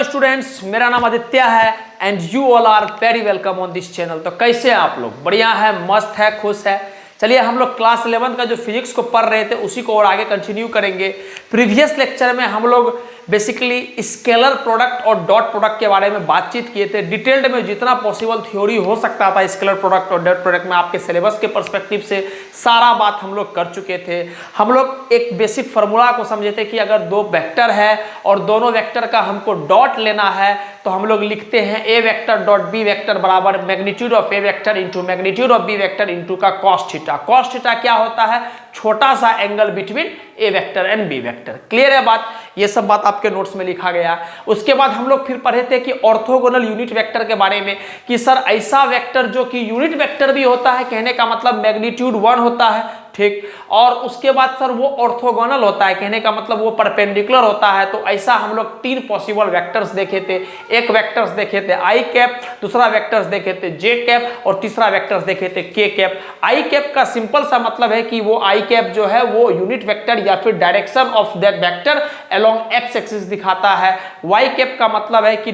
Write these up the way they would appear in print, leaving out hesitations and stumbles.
Students, मेरा नाम आदित्य है and you all are very welcome on this channel. तो कैसे हैं आप लोग? बढ़िया है, मस्त है, खुश है। चलिए हम लोग क्लास 11 का जो फिजिक्स को पढ़ रहे थे उसी को और आगे कंटिन्यू करेंगे। प्रीवियस लेक्चर में हम लोग बेसिकली स्केलर प्रोडक्ट और डॉट प्रोडक्ट के बारे में बातचीत किए थे। डिटेल्ड में जितना पॉसिबल थ्योरी हो सकता था स्केलर प्रोडक्ट और डॉट प्रोडक्ट में आपके सिलेबस के पर्सपेक्टिव से सारा बात हम लोग कर चुके थे। हम लोग एक बेसिक फार्मूला को समझे थे कि अगर दो वेक्टर है और दोनों वेक्टर का हमको डॉट लेना है तो हम लोग लिखते हैं A vector dot B vector बराबर magnitude of A vector into magnitude of B vector into का कॉस थीटा। कॉस थीटा क्या होता है? छोटा सा angle between A vector and B vector. Clear है बात? ये सब बात आपके नोट्स में लिखा गया। उसके बाद हम लोग फिर पढ़े थे कि ऑर्थोगोनल यूनिट वेक्टर के बारे में कि सर ऐसा वेक्टर जो कि यूनिट वेक्टर भी होता है, कहने का मतलब मैग्नीट्यूड 1 होता है, ठीक, और उसके बाद सर वो ऑर्थोगोनल होता है, कहने का मतलब वो परपेंडिकुलर होता है। तो ऐसा हम लोग 3 पॉसिबल वेक्टर्स देखे थे। एक वेक्टर्स देखे थे आई कैप, दूसरा वेक्टर्स देखे थे जे कैप और तीसरा वेक्टर्स देखे थे के कैप। आई कैप का सिंपल सा मतलब है कि वो आई कैप जो है वो यूनिट वेक्टर या फिर direction of that vector along x axis दिखाता है। वाई कैप का मतलब है कि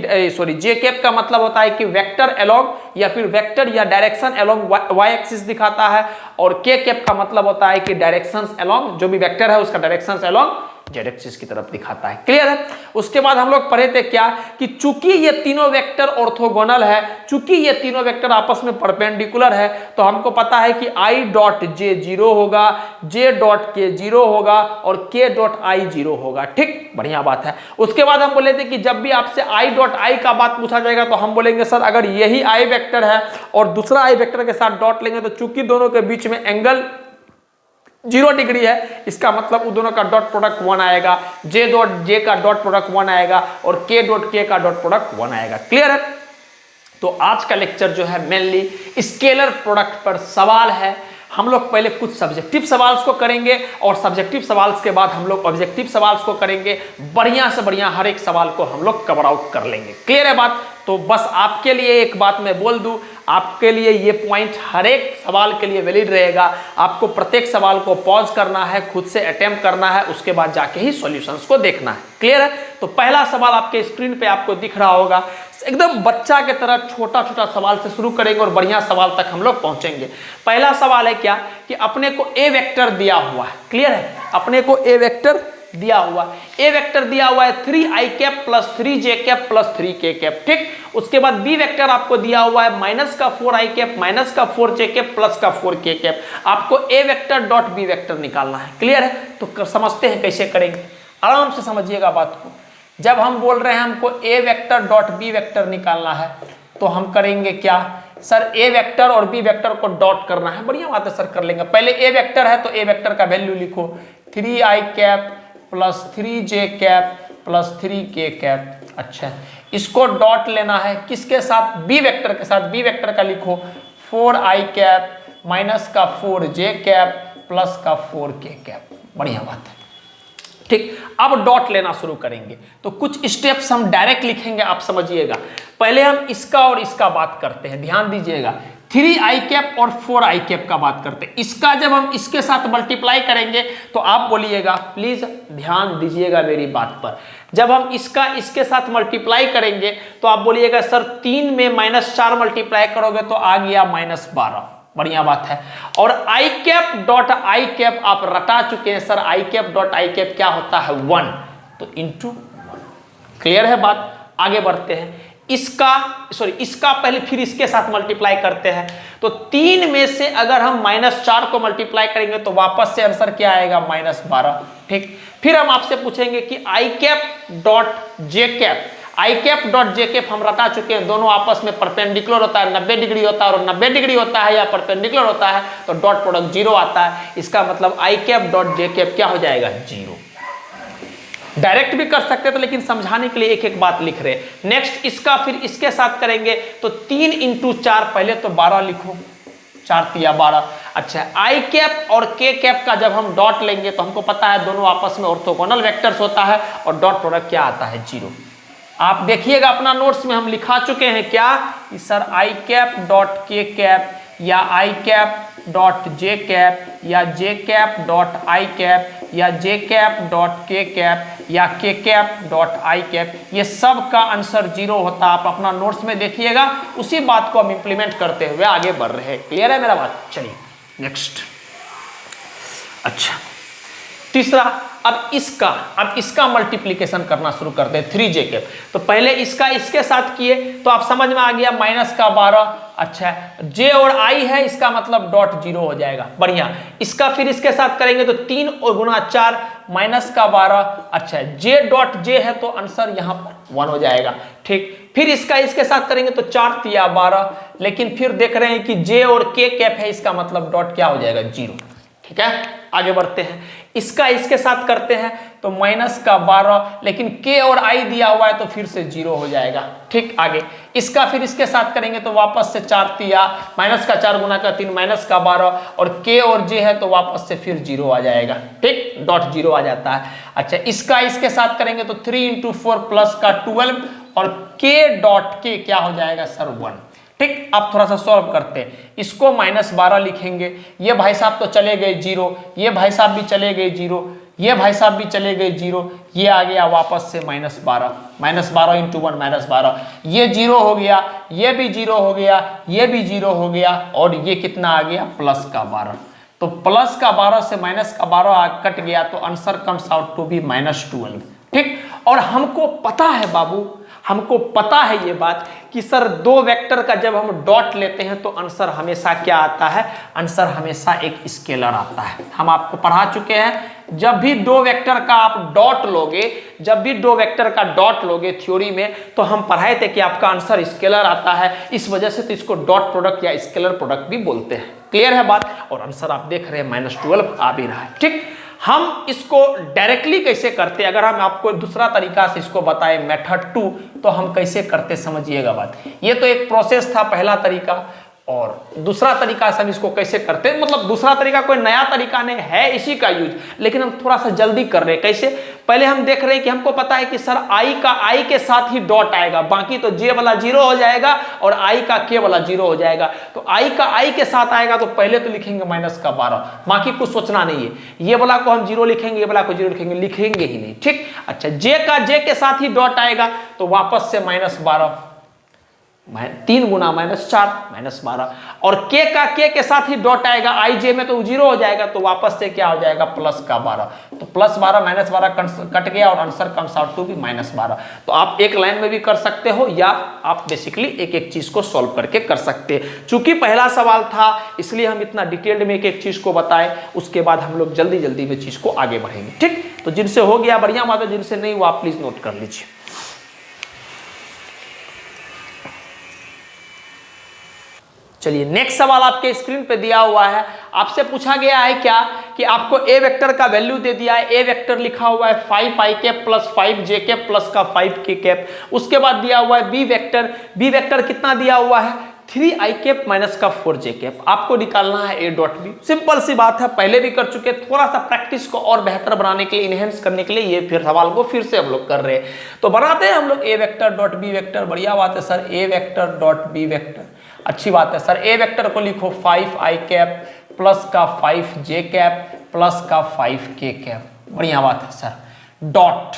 जे कैप का मतलब होता है कि वेक्टर अलोंग या फिर वेक्टर या डायरेक्शन अलोंग वाई एक्सिस दिखाता है। और के कैप का मतलब होता है कि डायरेक्शंस अलोंग, जो भी वेक्टर है उसका डायरेक्शंस अलोंग जेड एक्सिस की तरफ दिखाता है। क्लियर है? उसके बाद हम लोग पढ़े थे क्या कि चूंकि ये तीनों वेक्टर ऑर्थोगोनल है, चूंकि ये तीनों वेक्टर आपस में परपेंडिकुलर है, तो हमको पता है कि आई डॉट जे 0 होगा, जे डॉट के 0 होगा और के डॉट आई 0 होगा। ठीक, बढ़िया बात है। उसके बाद हम बोले थे कि जब भी आपसे आई डॉट आई का बात पूछा जाएगा तो हम बोलेंगे सर अगर यही आई वेक्टर है और दूसरा आई वेक्टर के साथ डॉट लेंगे तो चूंकि दोनों के बीच में एंगल 0 डिग्री है, इसका मतलब उन दोनों का डॉट प्रोडक्ट 1 आएगा, जे डॉट जे का डॉट प्रोडक्ट 1 आएगा और के डॉट के का डॉट प्रोडक्ट 1 आएगा। क्लियर है? तो आज का लेक्चर जो है मेनली स्केलर प्रोडक्ट पर सवाल है। हम लोग पहले कुछ सब्जेक्टिव सवाल्स को करेंगे और सब्जेक्टिव सवाल्स के बाद हम लोग ऑब्जेक्टिव सवाल्स को करेंगे। बढ़िया से बढ़िया हर एक सवाल को हम लोग कवर आउट कर लेंगे। क्लियर है बात? तो बस आपके लिए एक बात मैं बोल दूं, आपके लिए ये पॉइंट हर एक सवाल के लिए वैलिड रहेगा। आपको प्रत्येक सवाल को पॉज करना है, खुद से अटेम्प्ट करना है, उसके बाद जाके ही सॉल्यूशंस को देखना है। क्लियर है? तो पहला सवाल आपके स्क्रीन पे आपको दिख रहा होगा। एकदम बच्चा के तरह छोटा छोटा सवाल से शुरू करेंगे और बढ़िया सवाल तक हम लोग पहुंचेंगे। पहला सवाल है क्या कि अपने को ए वेक्टर दिया हुआ है। क्लियर है? अपने को ए वेक्टर दिया हुआ, ए वेक्टर दिया हुआ है 3 आई कैप प्लस 3 जे कैप प्लस 3 के कैप। ठीक, उसके बाद बी वेक्टर आपको दिया हुआ है माइनस का 4 आई कैप माइनस का 4 जे कैप प्लस का 4 के कैप। आपको ए वेक्टर डॉट बी वेक्टर निकालना है। क्लियर है? तो समझते हैं कैसे करेंगे, आराम से समझिएगा बात को। जब हम बोल रहे हैं हमको ए वेक्टर डॉट बी वेक्टर निकालना है तो हम करेंगे क्या सर? ए वेक्टर और बी वेक्टर को डॉट करना है। बढ़िया बात है सर, कर लेंगे। पहले ए वेक्टर है तो ए वेक्टर का वैल्यू लिखो 3 आई कैप प्लस 3 जे कैप प्लस 3 के कैप। अच्छा, इसको डॉट लेना है किसके साथ? बी वेक्टर के साथ। बी वेक्टर का लिखो 4 आई कैप माइनस का 4 जे कैप प्लस का 4 के कैप। बढ़िया बात है। ठीक, अब डॉट लेना शुरू करेंगे तो कुछ स्टेप्स हम डायरेक्ट लिखेंगे, आप समझिएगा। पहले हम इसका और इसका बात करते हैं, ध्यान दीजिएगा। 3 आई कैप और 4 आई कैप का बात करते हैं। इसका जब हम इसके साथ मल्टीप्लाई करेंगे तो आप बोलिएगा, प्लीज ध्यान दीजिएगा मेरी बात पर। जब हम इसका इसके साथ मल्टीप्लाई करेंगे तो आप बोलिएगा सर 3 में -4 मल्टीप्लाई करोगे तो आ गया -12। बढ़िया बात है। और आई कैप डॉट आई कैप आप रटा चुके हैं sir, I cap dot I cap क्या होता है? 1, तो इंटू 1। क्लियर है बात? आगे बढ़ते हैं। इसका पहले फिर इसके साथ मल्टीप्लाई करते हैं तो 3 में से अगर हम -4 को मल्टीप्लाई करेंगे तो वापस से आंसर क्या आएगा? -12। ठीक, फिर हम आपसे पूछेंगे कि आई कैप डॉट जे कैप। आई कैप डॉट जे कैप हम रटा चुके हैं, दोनों आपस में परपेंडिकुलर होता है, 90 डिग्री होता है और 90 डिग्री होता है या परपेंडिकुलर होता है तो डॉट प्रोडक्ट 0 आता है। इसका मतलब आई कैप डॉट जे कैप क्या हो जाएगा? 0। डायरेक्ट भी कर सकते थे लेकिन समझाने के लिए एक एक बात लिख रहे हैं। नेक्स्ट इसका फिर इसके साथ करेंगे तो 3 इंटू 4, पहले तो 12 लिखो, 4 तिया 12। अच्छा, आई कैप और के कैप का जब हम डॉट लेंगे तो हमको पता है दोनों आपस में ऑर्थोगोनल वेक्टर्स होता है और डॉट प्रोडक्ट क्या आता है? 0। आप देखिएगा अपना नोट्स में हम लिखा चुके हैं क्या कि सर आई कैप डॉट के कैप या आई कैप डॉट जे कैप या जे कैप डॉट आई कैप या जे कैप डॉट के कैप या के कैप डॉट आई कैप, ये सब का आंसर 0 होता है। आप अपना नोट्स में देखिएगा, उसी बात को हम इंप्लीमेंट करते हुए आगे बढ़ रहे हैं। क्लियर है मेरा बात? चलिए नेक्स्ट। अच्छा तीसरा, अब इसका मल्टीप्लीकेशन करना शुरू करते हैं 3j कैप। तो पहले इसका इसके साथ किए तो आप समझ में आ गया -12। अच्छा j और i है, इसका मतलब डॉट 0 हो जाएगा। बढ़िया। इसका फिर इसके साथ करेंगे तो 3 और गुना 4 -12। अच्छा j डॉट j है तो आंसर यहाँ पर 1 हो जाएगा। ठीक, फिर इसका इसके साथ करेंगे तो 4 तिया 12, लेकिन फिर देख रहे हैं कि j और k कैप है, इसका मतलब डॉट क्या हो जाएगा 0। ठीक है, आगे बढ़ते हैं। इसका इसके साथ करते हैं तो -12, लेकिन k और i दिया हुआ है तो फिर से 0 हो जाएगा। ठीक, आगे इसका फिर इसके साथ करेंगे तो वापस से 4 तिया -4 गुना का 3 -12, और k और j है तो वापस से फिर 0 आ जाएगा। ठीक, डॉट 0 आ जाता है। अच्छा इसका इसके साथ करेंगे तो 3 × 4 प्लस का 12, और k डॉट k क्या हो जाएगा सर 1। ठीक, आप थोड़ा सा सॉल्व करते हैं। इसको -12 लिखेंगे, ये भाई साहब तो चले गए 0, ये भाई साहब भी चले गए 0, ये भाई साहब भी चले गए 0, ये आ गया वापस से -12 × 1 -12, ये 0 हो गया, ये भी 0 हो गया, ये भी 0 हो गया, और ये कितना आ गया +12। तो +12 से -12 कट गया तो answer comes out to be -12। ठीक, और हमको पता है बाबू, हमको पता है ये बात कि सर 2 वेक्टर का जब हम डॉट लेते हैं तो आंसर हमेशा क्या आता है, आंसर हमेशा एक स्केलर आता है। हम आपको पढ़ा चुके हैं, जब भी 2 वेक्टर का आप डॉट लोगे, जब भी 2 वेक्टर का डॉट लोगे थ्योरी में, तो हम पढ़ाए थे कि आपका आंसर स्केलर आता है। इस वजह से तो इसको डॉट प्रोडक्ट या स्केलर प्रोडक्ट भी बोलते हैं। क्लियर है बात? और आंसर आप देख रहे हैं -12 आ भी रहा है। ठीक, हम इसको डायरेक्टली कैसे करते, अगर हम आपको दूसरा तरीका से इसको बताएं मेथड 2, तो हम कैसे करते समझिएगा बात। ये तो एक प्रोसेस था पहला तरीका, और दूसरा तरीका से हम इसको कैसे करते हैं, मतलब दूसरा तरीका कोई नया तरीका नहीं है, इसी का यूज, लेकिन हम थोड़ा सा जल्दी कर रहे हैं। कैसे? पहले हम देख रहे हैं कि हमको पता है कि सर i के साथ ही डॉट आएगा, बाकी तो j वाला 0 हो जाएगा और i का k वाला 0 हो जाएगा। तो i के साथ आएगा तो पहले तो लिखेंगे -12, बाकी कुछ सोचना नहीं है। ये वाला को हम 0 लिखेंगे, ये वाला को 0 लिखेंगे ही नहीं। ठीक, अच्छा j के साथ ही डॉट आएगा तो वापस से -12, 3 गुना -4 -12, और k के साथ ही डॉट आएगा ij में तो 0 हो जाएगा, तो वापस से क्या हो जाएगा +12। तो +12 -12 कट गया और answer comes out to be -12। तो आप एक लाइन में भी कर सकते हो, या आप बेसिकली एक एक चीज को सॉल्व करके कर सकते हैं। चूंकि पहला सवाल था इसलिए हम इतना डिटेल्ड में एक एक चीज को बताएं, उसके बाद हम लोग जल्दी जल्दी में चीज को आगे बढ़ेंगे। ठीक, तो जिनसे हो गया बढ़िया बात है, जिनसे नहीं वो आप प्लीज नोट कर लीजिए। चलिए नेक्स्ट सवाल आपके स्क्रीन पे दिया हुआ है। आपसे पूछा गया है क्या कि आपको ए वेक्टर का वैल्यू दे दिया है, ए वेक्टर लिखा हुआ है 5i cap plus 5j cap plus का 5k कैप। उसके बाद दिया हुआ है बी वेक्टर कितना दिया हुआ है 3i कैप माइनस का 4j कैप। आपको निकालना है ए डॉट बी। सिंपल सी बात है, पहले भी कर चुके, थोड़ा सा प्रैक्टिस को और बेहतर बनाने के लिए, इनहेंस करने के लिए ये फिर सवाल को फिर से हम लोग कर रहे हैं। तो बनाते हैं हम लोग ए वेक्टर डॉट बी वेक्टर। बढ़िया बात है sir, A vector dot B vector, अच्छी बात है सर। ए वेक्टर को लिखो 5i कैप प्लस का 5j कैप प्लस का 5k कैप। बढ़िया बात है सर। डॉट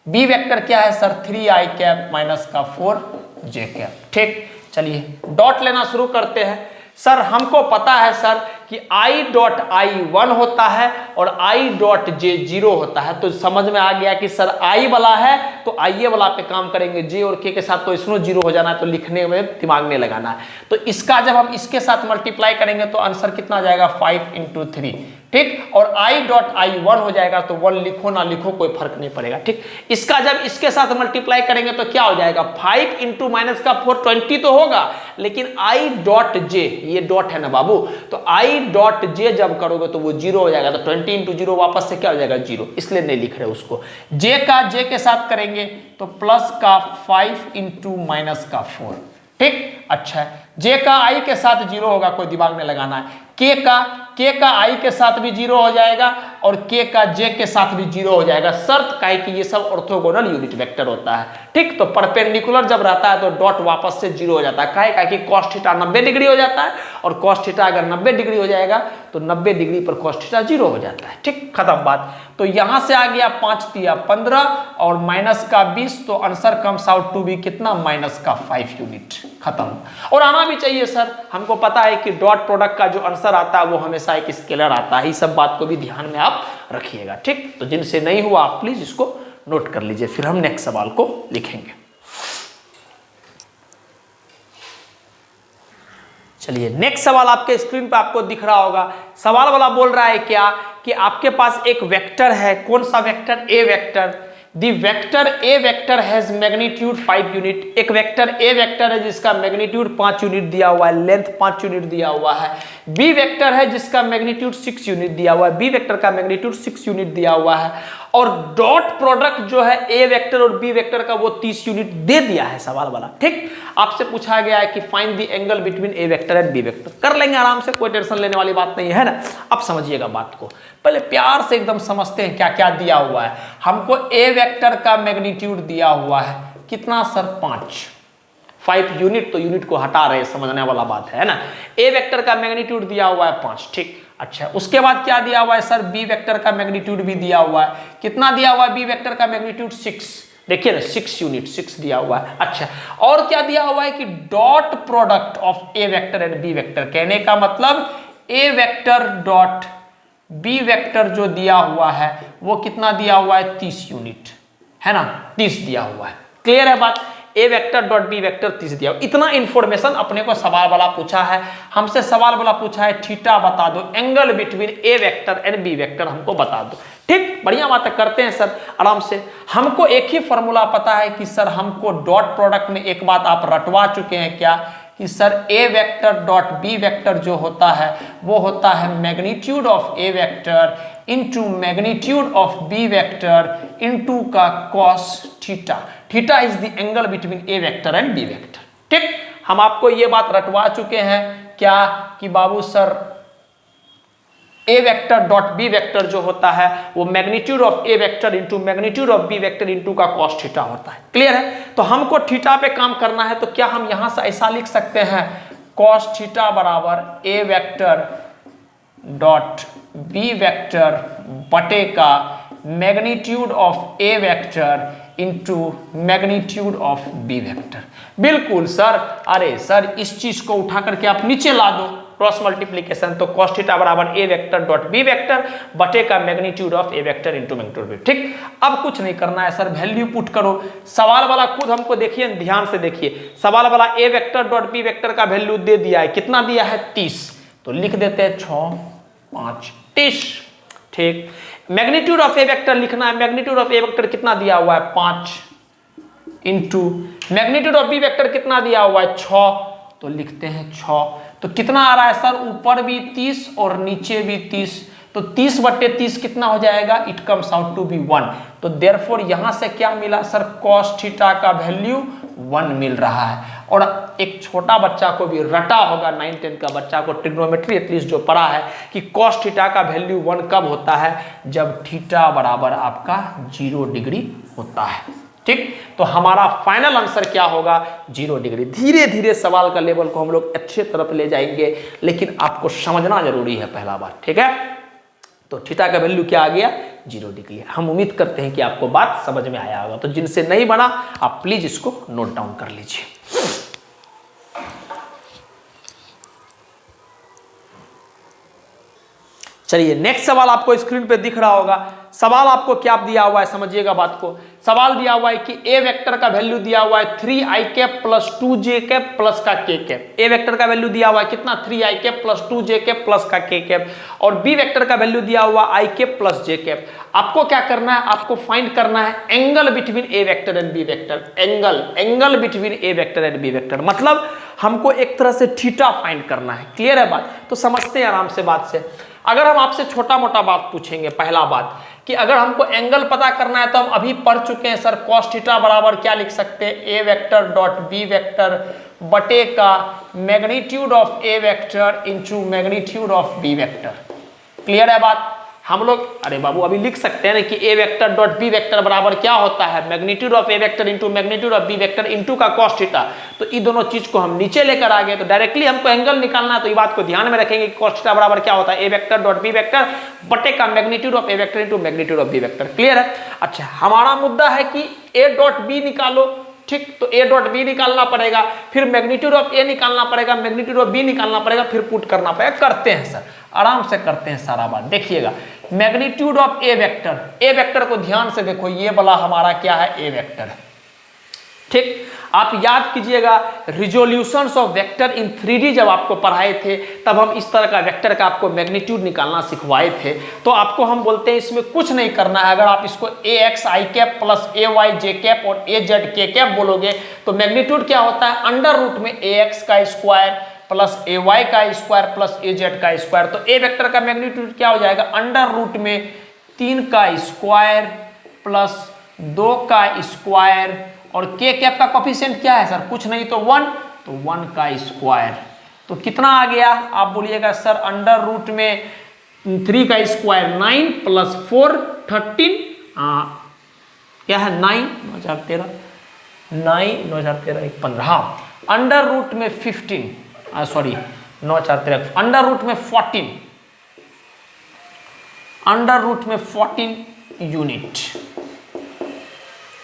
बी वेक्टर क्या है सर 3i कैप माइनस का 4j कैप। ठीक, चलिए डॉट लेना शुरू करते हैं। सर हमको पता है सर कि i डॉट i 1 होता है और i डॉट j 0 होता है। तो समझ में आ गया कि सर i वाला है तो i वाला पे काम करेंगे, j और k के साथ तो इसमें 0 हो जाना है, तो लिखने में दिमाग में लगाना है। तो इसका जब हम इसके साथ मल्टीप्लाई करेंगे तो आंसर कितना आ जाएगा 5 × 3। ठीक, और i डॉट i 1 हो जाएगा, तो 1 लिखो ना लिखो कोई फर्क नहीं पड़ेगा। ठीक, इसका जब इसके साथ मल्टीप्लाई करेंगे तो क्या हो जाएगा 5 × माइनस का 4 20 तो होगा, लेकिन i डॉट j, ये डॉट है ना बाबू, तो i डॉट j जब करोगे तो वो 0 हो जाएगा। तो 20 × 0 वापस से क्या हो जाएगा 0, इसलिए नहीं लिख रहे उसको। j का j के साथ करेंगे तो प्लस का 5 × माइनस का 4। ठीक, अच्छा है। जे का आई के साथ जीरो होगा, कोई दिमाग में लगाना है। के का आई के साथ भी जीरो हो जाएगा और के का जे के साथ भी जीरो हो जाएगा। शर्त का है कि ये सब ऑर्थोगोनल यूनिट वेक्टर होता है, ठीक। तो परपेंडिकुलर जब रहता है तो डॉट वापस से जीरो हो जाता है। काहे का कि cos थीटा 90 डिग्री हो जाता है और cos थीटा अगर 90 डिग्री हो जाएगा तो 90 डिग्री पर cos थीटा जीरो हो जाता है, ठीक, खत्म बात। तो यहां से आ गया 5 तिया 15 और माइनस का 20, तो answer comes out to be कितना, माइनस का 5 यूनिट, खत्म। और आना भी चाहिए सर, हमको पता है कि डॉट प्रोडक्ट का जो आंसर आता है वो हमेशा एक स्केलर आता है। इस सब बात को भी ध्यान में आप रखिएगा, ठीक। तो जिनसे नहीं हुआ आप प्लीज इसको नोट कर लीजिए, फिर हम नेक्स्ट सवाल को लिखेंगे। चलिए नेक्स्ट सवाल आपके स्क्रीन पे आपको दिख रहा होगा। सवाल वाला बोल रहा है क्या कि आपके पास एक वेक्टर है, कौन सा vector, A vector. The vector A vector has magnitude 5 unit. एक वेक्टर ए वेक्टर है जिसका मैग्नीट्यूड 5 यूनिट दिया हुआ है, लेंथ 5 यूनिट दिया हुआ है। बी वेक्टर है जिसका मैग्नीट्यूड 6 यूनिट दिया हुआ है, बी वेक्टर का मैग्नीट्यूड 6 यूनिट दिया हुआ है। और डॉट प्रोडक्ट जो है ए वेक्टर और बी वेक्टर का वो 30 यूनिट दे दिया है सवाल वाला, ठीक। आपसे पूछा गया है कि find the angle between A vector and B vector. कर लेंगे आराम से, कोई टेंशन लेने वाली बात नहीं है ना। अब समझिएगा बात को, पहले प्यार से एकदम समझते हैं क्या क्या दिया हुआ है। हमको ए वेक्टर का मैग्नीट्यूड दिया हुआ है कितना सर, 5 यूनिट, तो यूनिट को हटा रहे, समझने वाला बात है ना। ए वेक्टर का मैग्नीट्यूड दिया हुआ है 5, ठीक। अच्छा, उसके बाद क्या दिया हुआ है सर, बी वेक्टर का मैग्नीट्यूड भी दिया हुआ है। कितना दिया हुआ है बी वेक्टर का मैग्नीट्यूड, 6, देखिए ना 6 यूनिट, 6 दिया हुआ है। अच्छा, और क्या दिया हुआ है कि dot product of A vector and B vector, कहने का मतलब A vector dot B vector जो दिया हुआ है वो कितना दिया हुआ है, 30 यूनिट, है ना, 30 दिया हुआ है। क्लियर है बात, ए वेक्टर डॉट बी वेक्टर 30 दिया हुआ। इतना इंफॉर्मेशन अपने को सवाल वाला पूछा है, हमसे सवाल वाला पूछा है थीटा बता दो, angle between A vector and B vector हमको बता दो, ठीक। बढ़िया बात करते हैं सर आराम से। हमको एक ही फॉर्मूला पता है कि सर हमको डॉट प्रोडक्ट में एक बात आप रटवा चुके हैं क्या, कि sir A vector dot B vector जो होता है वो होता है magnitude of A vector into magnitude of B vector into का cos theta. Theta is the angle between A vector and B vector, ठीक। हम आपको ये बात रटवा चुके हैं क्या कि बाबू sir A vector dot B vector जो होता है वो magnitude of A vector into magnitude of B vector into का cos थीटा होता है। क्लियर है, तो हमको थीटा पे काम करना है, तो क्या हम यहां से ऐसा लिख सकते हैं, cos थीटा बराबर A vector dot B vector बटे का magnitude of A vector into magnitude of B vector. बिल्कुल सर, अरे सर इस चीज को उठा करके आप नीचे ला दो, क्रॉस मल्टीप्लीकेशन, तो cos थीटा बराबर A vector dot B vector बटे का magnitude of A vector into magnitude B, ठीक। अब कुछ नहीं करना है सर, वैल्यू पुट करो। सवाल वाला खुद हमको देखिए, ध्यान से देखिए, सवाल वाला ए वेक्टर डॉट बी वेक्टर का वैल्यू दे दिया है, कितना दिया है 30, तो लिख देते हैं 6, 5, 30, ठीक। मैग्नीट्यूड ऑफ ए वेक्टर लिखना है, मैग्नीट्यूड ऑफ ए वेक्टर कितना दिया हुआ है 5 into magnitude of B vector कितना दिया हुआ है 6, तो लिखते हैं 6। तो कितना आ रहा है सर, ऊपर भी 30 और नीचे भी 30, तो 30 बटे 30 कितना हो जाएगा, it comes out to be 1। तो देयरफॉर यहां से क्या मिला सर, cos थीटा का वैल्यू 1 मिल रहा है। और एक छोटा बच्चा को भी रटा होगा, 9-10 का बच्चा को ट्रिग्नोमेट्री एटलीस्ट जो पढ़ा है कि cos थीटा का वैल्यू 1 कब होता है, जब थीटा बराबर आपका 0 डिग्री होता है, ठीक। तो हमारा फाइनल आंसर क्या होगा, 0 डिग्री। धीरे धीरे सवाल का लेवल को हम लोग अच्छे तरफ ले जाएंगे, लेकिन आपको समझना जरूरी है पहला बात, ठीक है। तो थीटा का वैल्यू क्या आ गया, 0 डिग्री। हम उम्मीद करते हैं कि आपको बात समझ में आया होगा। तो जिनसे नहीं बना आप प्लीज इसको नोट डाउन कर लीजिए। चलिए नेक्स्ट सवाल आपको स्क्रीन पे दिख रहा होगा। सवाल आपको क्या दिया हुआ है, समझिएगा बात को। सवाल दिया हुआ है कि ए वेक्टर का वैल्यू दिया हुआ है 3i cap plus 2j cap plus का k कैप। ए वेक्टर का वैल्यू दिया हुआ है कितना, 3i cap plus 2j cap plus का k कैप। और बी वेक्टर का वैल्यू दिया हुआ i cap plus j cap. आपको क्या करना है, आपको फाइंड करना है angle between A vector and B vector. Angle between A vector and B vector मतलब हमको एक तरह से थीटा फाइंड करना है। क्लियर है बात, तो समझते हैं आराम से बात से। अगर हम आपसे छोटा मोटा बात पूछेंगे, पहला बात कि अगर हमको एंगल पता करना है तो हम अभी पढ़ चुके हैं सर, cos थीटा बराबर क्या लिख सकते हैं, A vector dot B vector बटे का magnitude of A vector into magnitude of B vector. Clear है बात? हम लोग अरे बाबू अभी लिख सकते हैं ना कि A vector dot B vector बराबर क्या होता है, magnitude of A vector into magnitude of B vector into का कॉस थीटा। तो ये दोनों चीज को हम नीचे लेकर आ गए, तो डायरेक्टली हमको एंगल निकालना है, तो ये बात को ध्यान में रखेंगे कि कॉस थीटा बराबर क्या होता है, A vector dot B vector बटे का magnitude of A vector into magnitude of B vector. Clear है? अच्छा, हमारा मुद्दा है कि ए डॉट बी निकालो, ठीक, तो ए डॉट बी निकालना पड़ेगा, फिर मैग्नीट्यूड ऑफ ए निकालना पड़ेगा, मैग्नीट्यूड ऑफ बी निकालना पड़ेगा, फिर पुट करना पड़ेगा। करते हैं सर, आराम से करते हैं सारा बात। देखिएगा मैग्नीट्यूड ऑफ ए वेक्टर को ध्यान से देखो, ये वाला हमारा क्या है, ए वेक्टर है, ठीक। आप याद कीजिएगा resolutions of vector in 3D जब आपको पढ़ाए थे, तब हम इस तरह का वेक्टर का आपको मैग्नीट्यूड निकालना सिखवाए थे। तो आपको हम बोलते हैं इसमें कुछ नहीं करना है, अगर आप इसको ए एक्स आई कैप प्लस ए वाई जे कैप और ए जेड के कैप बोलोगे तो मैग्नीट्यूड क्या होता है, अंडर रूट में ए एक्स का स्क्वायर प्लस ए वाई का स्क्वायर प्लस ए जेड का स्क्वायर। तो ए वेक्टर का मैग्नीट्यूड क्या हो जाएगा, अंडर रूट में 3 का स्क्वायर प्लस 2 का स्क्वायर, और के कैप का कोफिशिएंट क्या है सर, कुछ नहीं तो 1, तो 1 का स्क्वायर। तो कितना आ गया, आप बोलिएगा सर अंडर रूट में 3 का स्क्वायर 9 प्लस 4 13, क्या है 9 9 9 15, हाँ अंडर रूट में 15 सॉरी 9 4 13 अंडर रूट में 14, अंडर रूट में 14 यूनिट।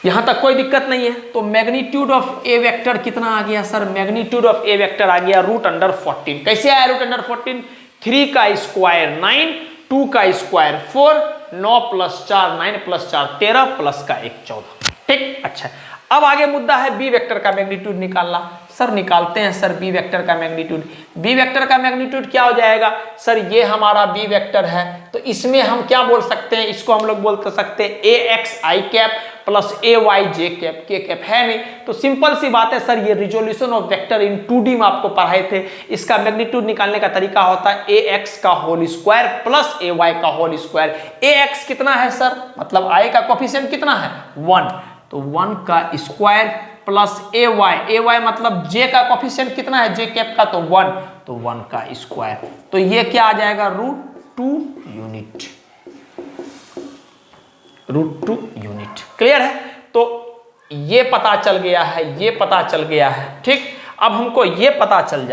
यहां तक कोई दिक्कत नहीं है। तो मैग्नीट्यूड ऑफ ए वेक्टर कितना आ गया sir, magnitude of A vector आ गया रूट अंडर 14। कैसे आया रूट अंडर 14, 3 का स्क्वायर 9, 2 का स्क्वायर 4, 9 प्लस 4 9 प्लस 4 13 प्लस का 1 14, ठीक। अच्छा, अब आगे मुद्दा है बी वेक्टर का मैग्नीट्यूड निकालना। सर निकालते हैं सर बी वेक्टर का मैग्नीट्यूड। बी वेक्टर का मैग्नीट्यूड क्या हो जाएगा सर, ये हमारा बी वेक्टर है, तो इसमें हम क्या बोल सकते हैं, इसको हम लोग बोल सकते हैं ए एक्स आई कैप प्लस ए वाई जे कैप, के कैप है नहीं, तो सिंपल सी बात है सर, ये resolution of vector in 2D में आपको पढ़ाए थे। इसका मैग्नीट्यूड निकालने का तरीका होता है ए एक्स का होल स्क्वायर प्लस ए वाई का होल स्क्वायर। ए एक्स कितना है सर, मतलब आई का कोफिशिएंट कितना है 1, तो 1 का स्क्वायर प्लस ए वाई मतलब जे का कोफिशिएंट कितना है, जे कैप का, तो 1, तो 1 का स्क्वायर। तो ये क्या आ जाएगा √2 यूनिट, √2 यूनिट। क्लियर है? तो ये पता चल गया है, ये पता चल गया है, ठीक। अब हमको ये पता चल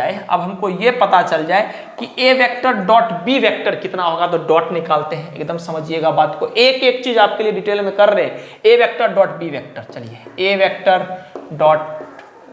जाए कि A vector dot B vector कितना होगा, तो डॉट निकालते हैं। एकदम समझिएगा बात को, एक एक चीज आपके लिए डिटेल में कर रहे हैं। A vector dot B vector, चलिए ए वेक्टर डॉट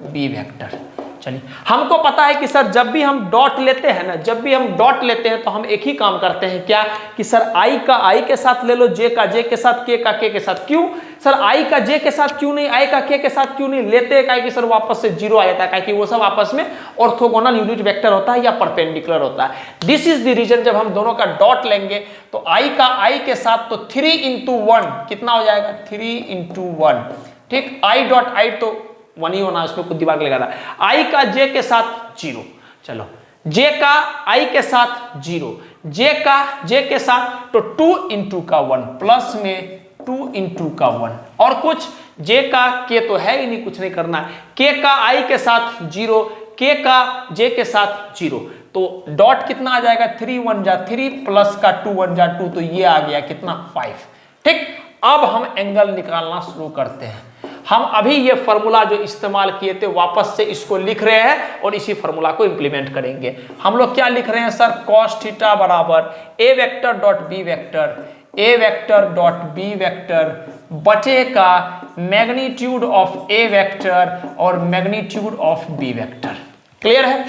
बी वेक्टर, चलिए हमको पता है कि सर जब भी हम डॉट लेते हैं ना, जब भी हम डॉट लेते हैं तो हम एक ही काम करते हैं, क्या कि सर आई का आई के साथ ले लो, जे का जे के साथ, के का के साथ। क्यों सर आई का जे के साथ क्यों नहीं, आई का के साथ क्यों नहीं लेते, क्या कि सर वापस से 0 आ जाता है, कि वो सब आपस में ऑर्थोगोनल यूनिट वेक्टर होता है या परपेंडिकुलर होता है। दिस इज द रीजन, जब हम दोनों का डॉट लेंगे तो आई का आई के साथ तो 3 × 1 कितना हो जाएगा, 3 × 1, ठीक। आई डॉट आई तो 1 ही होना, उसमें कुछ दिमाग लगा रहा। आई का जे के साथ 0, चलो जे का आई के साथ 0, जे का जे के साथ तो 2 × का 1 प्लस में 2 × का 1, और कुछ जे का के तो है ही नहीं, कुछ नहीं करना है। के का आई के साथ 0, के का जे के साथ 0, तो डॉट कितना आ जाएगा, 3 1 जा 3 प्लस का 2 1 जा 2, तो ये आ गया कितना 5, ठीक। अब हम एंगल निकालना शुरू करते हैं। हम अभी ये फॉर्मूला जो इस्तेमाल किए थे वापस से इसको लिख रहे हैं और इसी फॉर्मूला को इंप्लीमेंट करेंगे। हम लोग क्या लिख रहे हैं सर, cos थीटा बराबर A vector dot B vector, A vector dot B vector बटे का मैग्नीट्यूड ऑफ ए वेक्टर और magnitude of B vector. Clear है?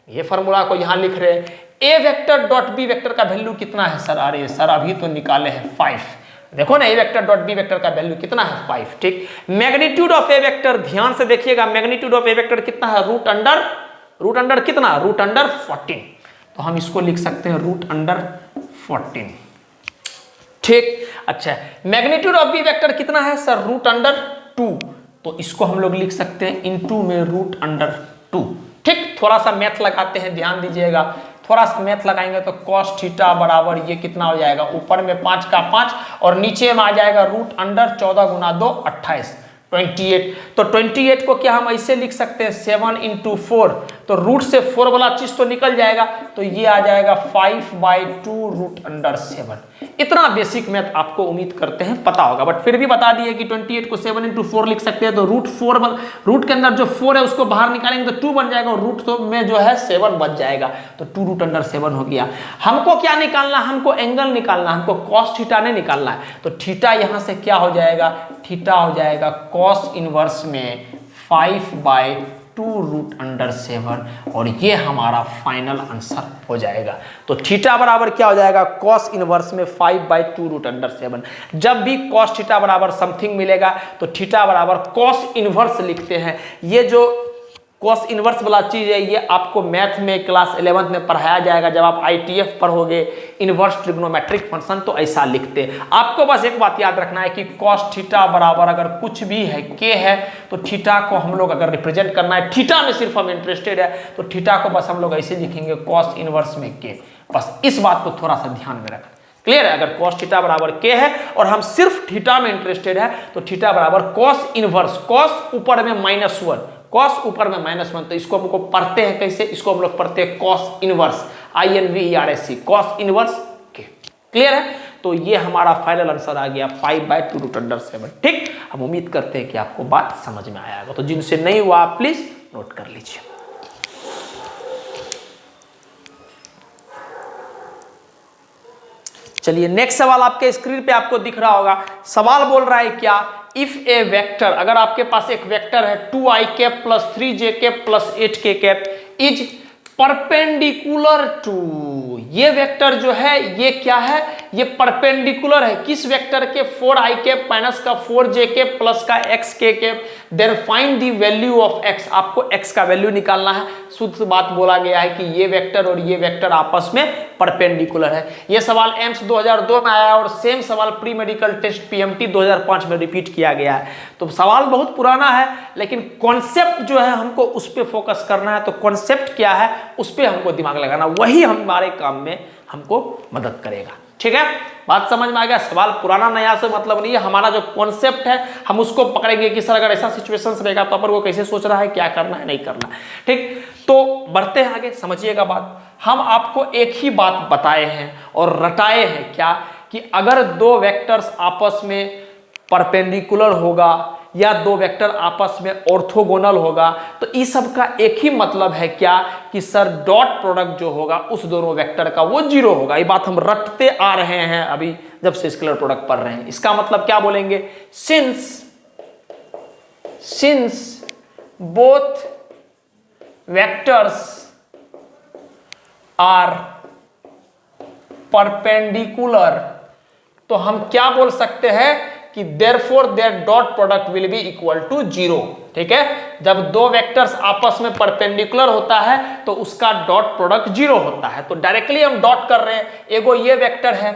ये फॉर्मूला को यहां लिख रहे हैं। A vector dot B vector का वैल्यू कितना है सर, अरे सर अभी तो निकाले हैं 5, देखो ना ए वेक्टर डॉट बी वेक्टर का वैल्यू कितना है 5, ठीक। मैग्नीट्यूड ऑफ ए वेक्टर ध्यान से देखिएगा, मैग्नीट्यूड ऑफ ए वेक्टर कितना है, रूट अंडर कितना, रूट अंडर 14, तो हम इसको लिख सकते हैं रूट अंडर 14, ठीक। अच्छा, मैग्नीट्यूड ऑफ बी वेक्टर कितना है सर, रूट अंडर 2, तो इसको हम लोग लिख सकते हैं इनटू में रूट अंडर 2, ठीक। थोड़ा सा मैथ लगाते हैं, ध्यान दीजिएगा, थोड़ा सा मैथ लगाएंगे तो cos थीटा बराबर ये कितना हो जाएगा, ऊपर में 5 का 5 और नीचे में आ जाएगा रूट अंडर 14 × 2 28, 28। तो 28 को क्या हम ऐसे लिख सकते हैं 7 × 4, तो रूट से 4 वाला चीज तो निकल जाएगा, तो ये आ जाएगा 5/2 √7। इतना बेसिक मैथ आपको उम्मीद करते हैं पता होगा, बट फिर भी बता दिए कि 28 को 7 × 4 लिख सकते हैं, तो रूट के अंदर जो 4 है उसको बाहर निकालेंगे तो 2 बन जाएगा, और रूट तो में जो है 7 बच जाएगा, तो 2 √7 हो गया। हमको क्या निकालना, हमको एंगल निकालना, हमको cos थीटा नहीं निकालना है, तो थीटा यहां से क्या हो जाएगा, थीटा हो जाएगा cos इनवर्स में 5/2 √7, और ये हमारा फाइनल आंसर हो जाएगा। तो थीटा बराबर क्या हो जाएगा, cos इनवर्स में 5/2 √7। जब भी cos थीटा बराबर समथिंग मिलेगा तो थीटा बराबर cos इनवर्स लिखते हैं। ये जो cos इनवर्स वाला चीज है ये आपको मैथ में क्लास 11th में पढ़ाया जाएगा, जब आप ITF पढ़ोगे इनवर्स ट्रिग्नोमेट्रिक फंक्शन, तो ऐसा लिखते। आपको बस एक बात याद रखना है कि cos थीटा बराबर अगर कुछ भी है k है, तो थीटा को हम लोग अगर रिप्रेजेंट करना है, थीटा में सिर्फ हम इंटरेस्टेड है, तो थीटा को बस हम लोग ऐसे लिखेंगे cos इनवर्स में k। बस इस बात को थोड़ा सा ध्यान में रखें। क्लियर है, अगर cos थीटा बराबर k है और हम सिर्फ थीटा में इंटरेस्टेड है, तो थीटा बराबर cos इनवर्स, cos ऊपर में -1, cos ऊपर में -1, तो इसको हमको पढ़ते हैं कैसे, इसको हम लोग पढ़ते हैं cos inverse, INVERSE, cos inverse k। Clear है, तो ये हमारा फाइनल आंसर आ गया 5/2 √7। ठीक, हम उम्मीद करते हैं कि आपको बात समझ में आया होगा, तो जिनसे नहीं हुआ आप प्लीज नोट कर लीजिए। चलिए नेक्स्ट सवाल आपके स्क्रीन पे आपको दिख रहा होगा। सवाल बोल रहा है क्या, इफ ए वेक्टर, अगर आपके पास एक वेक्टर है 2i cap plus 3j cap plus 8k cap is perpendicular to, ये वेक्टर जो है ये क्या है, ये परपेंडिकुलर है किस वेक्टर के, 4i कैप माइनस का 4j कैप प्लस का xk cap, then find the value of x, आपको x का वैल्यू निकालना है। शुद्ध बात बोला गया है कि ये वेक्टर और ये वेक्टर आपस में परपेंडिकुलर है। ये सवाल एम्स 2002 में आया और सेम सवाल प्री मेडिकल टेस्ट PMT 2005 में रिपीट किया गया है। तो सवाल बहुत पुराना है, लेकिन कॉन्सेप्ट जो है हमको उस पर फोकस करना है। तो कॉन्सेप्ट क्या है उस पर हमको दिमाग लगाना, वही हमारे काम में हमको मदद करेगा। ठीक है, बात समझ में आ गया। सवाल पुराना नया से मतलब नहीं है, हमारा जो कॉन्सेप्ट है हम उसको पकड़ेंगे कि सर अगर ऐसा सिचुएशंस रहेगा तो अपन को कैसे सोच रहा है, क्या करना है नहीं करना है। ठीक, तो बढ़ते हैं आगे, समझिएगा बात। हम आपको एक ही बात बताए हैं और रटाए हैं क्या, कि अगर दो वेक्टर्स आपस में परपेंडिकुलर होगा या दो वेक्टर आपस में ऑर्थोगोनल होगा, तो इस सब का एक ही मतलब है क्या, कि सर डॉट प्रोडक्ट जो होगा उस दोनों वेक्टर का वो 0 होगा। ये बात हम रटते आ रहे हैं अभी जब से स्केलर प्रोडक्ट पढ़ रहे हैं। इसका मतलब क्या बोलेंगे, since both vectors are perpendicular, तो हम क्या बोल सकते हैं कि therefore their dot product will be equal to 0। ठीक है, जब दो वेक्टर्स आपस में परपेंडिकुलर होता है तो उसका डॉट प्रोडक्ट 0 होता है। तो डायरेक्टली हम डॉट कर रहे हैं, एगो ये वेक्टर है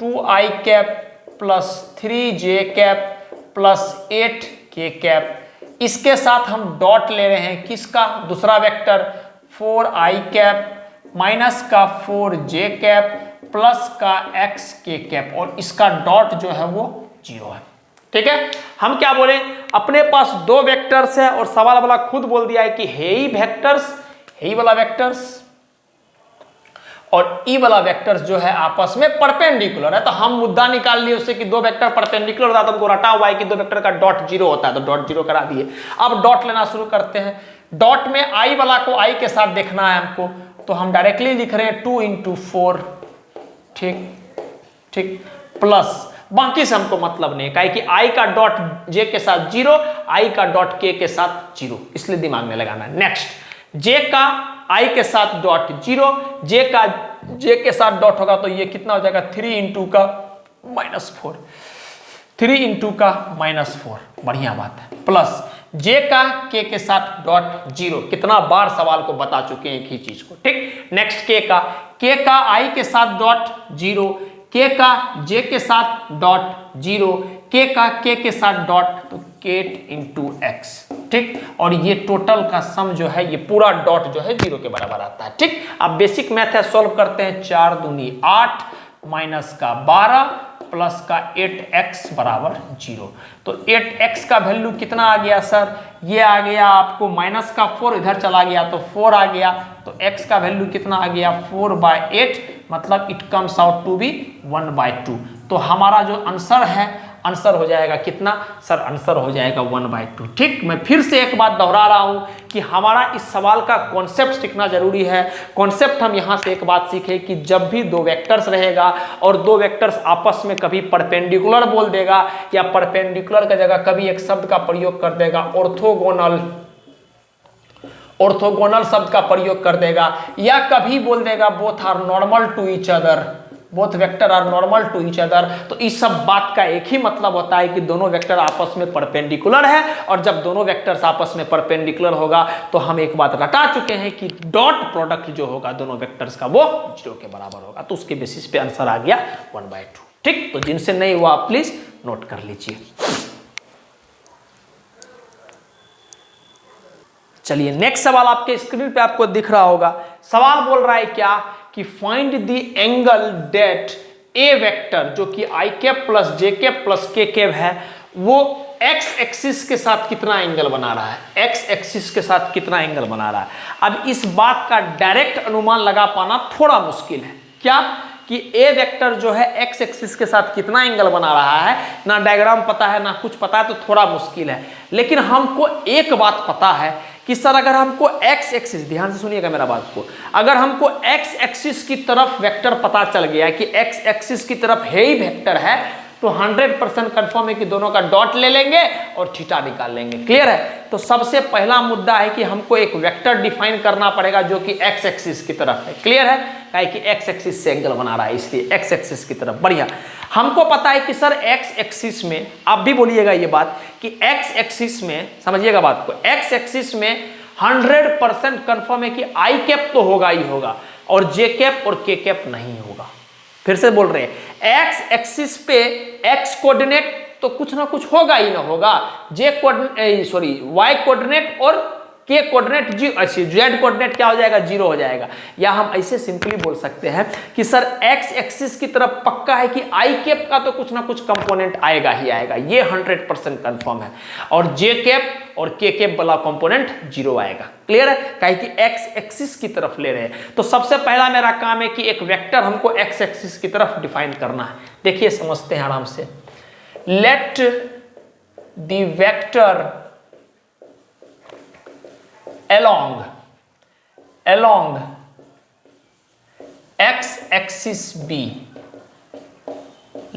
2i cap plus 3j cap plus 8k cap, इसके साथ हम डॉट ले रहे हैं किसका, दूसरा वेक्टर 4i कैप माइनस का 4j कैप प्लस का xk कैप, और इसका डॉट जो है वो 0 है। ठीक है, हम क्या बोले, अपने पास दो वेक्टर्स है और सवाल वाला खुद बोल दिया है कि हे वेक्टर्स, हे वाला वेक्टर्स और ई वाला वेक्टर्स जो है आपस में परपेंडिकुलर है। तो हम मुद्दा निकाल लिए उससे कि दो वेक्टर परपेंडिकुलर होता है, तो हमको रटा हुआ है कि दो वेक्टर का डॉट 0 होता है, तो डॉट 0 करा दिए। अब डॉट लेना शुरू करते हैं। डॉट में आई वाला को आई के साथ देखना है हमको, तो हम डायरेक्टली लिख रहे हैं 2 × 4। ठीक, प्लस बाकी से हमको मतलब नहीं है, कि आई का डॉट जे के साथ 0, आई का डॉट के साथ 0, इसलिए दिमाग में लगाना है। नेक्स्ट, जे का आई के साथ डॉट 0, जे का जे के साथ डॉट होगा तो ये कितना हो जाएगा 3 × का -4, 3 × का -4, बढ़िया बात है। प्लस जे का के साथ डॉट 0, कितना बार सवाल को बता चुके हैं एक ही चीज को। ठीक, नेक्स्ट के का आई के साथ डॉट 0, के का जे के साथ डॉट 0, के का के साथ डॉट, तो k × x। ठीक, और ये टोटल का सम जो है ये पूरा डॉट जो है 0 के बराबर आता है। ठीक, अब बेसिक मैथ है, सॉल्व करते हैं। 4 दूनी 8 माइनस का 12 प्लस का 8x बराबर 0। तो 8x का वैल्यू कितना आ गया सर, ये आ गया आपको माइनस का 4, इधर चला गया तो 4 आ गया, तो x का वैल्यू कितना आ गया 4/8, मतलब it comes out to be 1/2। तो हमारा जो आंसर है, आंसर हो जाएगा कितना सर, आंसर हो जाएगा 1/2। ठीक, मैं फिर से एक बात दोहरा रहा हूं कि हमारा इस सवाल का कॉन्सेप्ट सीखना जरूरी है। कॉन्सेप्ट हम यहां से एक बात सीखे कि जब भी दो वेक्टर्स रहेगा और दो वेक्टर्स आपस में कभी परपेंडिकुलर बोल देगा या परपेंडिकुलर की जगह कभी एक शब्द का प्रयोग कर देगा ऑर्थोगोनल, ऑर्थोगोनल शब्द का प्रयोग कर देगा, या कभी बोल देगा both are normal to each other, both vector are normal to each other, तो इस सब बात का एक ही मतलब होता है कि दोनों वेक्टर आपस में परपेंडिकुलर है, और जब दोनों वेक्टर्स आपस में परपेंडिकुलर होगा तो हम एक बात रटा चुके हैं कि डॉट प्रोडक्ट जो होगा दोनों वेक्टर्स का वो 0 के बराबर होगा। तो उसके बेसिस पे आंसर आ गया 1/2। ठीक, तो जिनसे नहीं हुआ आप प्लीज नोट कर लीजिए। चलिए नेक्स्ट सवाल आपके स्क्रीन पे आपको दिख रहा होगा। सवाल बोल रहा है क्या कि find the angle date A vector जो कि आई कैप प्लस जे कैप प्लस के कैप है, वो एक्स एक्सिस के साथ कितना एंगल बना रहा है, एक्स एक्सिस के साथ कितना एंगल बना रहा है। अब इस बात का डायरेक्ट अनुमान लगा पाना थोड़ा मुश्किल है। क्या कि ए वेक्टर जो है एक्स एक्सिस के साथ कितना एंगल बना रहा है, ना डायग्राम पता है ना कुछ पता है, तो थोड़ा मुश्किल है। लेकिन हमको एक बात पता है कि सर अगर हमको एक्स एक्सिस, ध्यान से सुनिएगा मेरा बात को, अगर हमको एक्स एक्सिस की तरफ वेक्टर पता चल गया कि एक्स एक्सिस की तरफ है ही वेक्टर है, तो 100% कंफर्म है कि दोनों का डॉट ले लेंगे और थीटा निकाल लेंगे। क्लियर है। तो सबसे पहला मुद्दा है कि हमको एक वेक्टर डिफाइन करना पड़ेगा जो कि एक्स एक्सिस की तरफ है। क्लियर है, काहे कि एक्स एक्सिस से एंगल बना रहा है इसलिए एक्स एक्सिस की तरफ। बढ़िया, हमको पता है कि सर एक्स एक्सिस में, आप भी बोलिएगा ये बात कि एक्स एक्सिस में, समझिएगा बात को, एक्स एक्सिस में 100% कंफर्म है कि आई कैप तो होगा ही होगा और जे कैप और के कैप नहीं होगा। फिर से बोल रहे हैं, एक्स एक्सिस पे एक्स कोऑर्डिनेट तो कुछ ना कुछ होगा ही ना होगा, वाई कोऑर्डिनेट और के कोऑर्डिनेट जेड कोऑर्डिनेट क्या हो जाएगा, 0 हो जाएगा। या हम ऐसे सिंपली बोल सकते हैं कि सर एक्स एक्सिस की तरफ पक्का है कि आई कैप का तो कुछ ना कुछ कंपोनेंट आएगा ही आएगा, ये 100% कंफर्म है, और जे कैप और के कैप वाला कंपोनेंट 0 आएगा। क्लियर है, काहे कि एक्स एक्सिस की तरफ ले रहे हैं। तो सबसे पहला मेरा काम है कि एक वेक्टर हमको एक्स एक्सिस की तरफ डिफाइन करना है। देखिए समझते हैं आराम से। Let the vector along x axis b,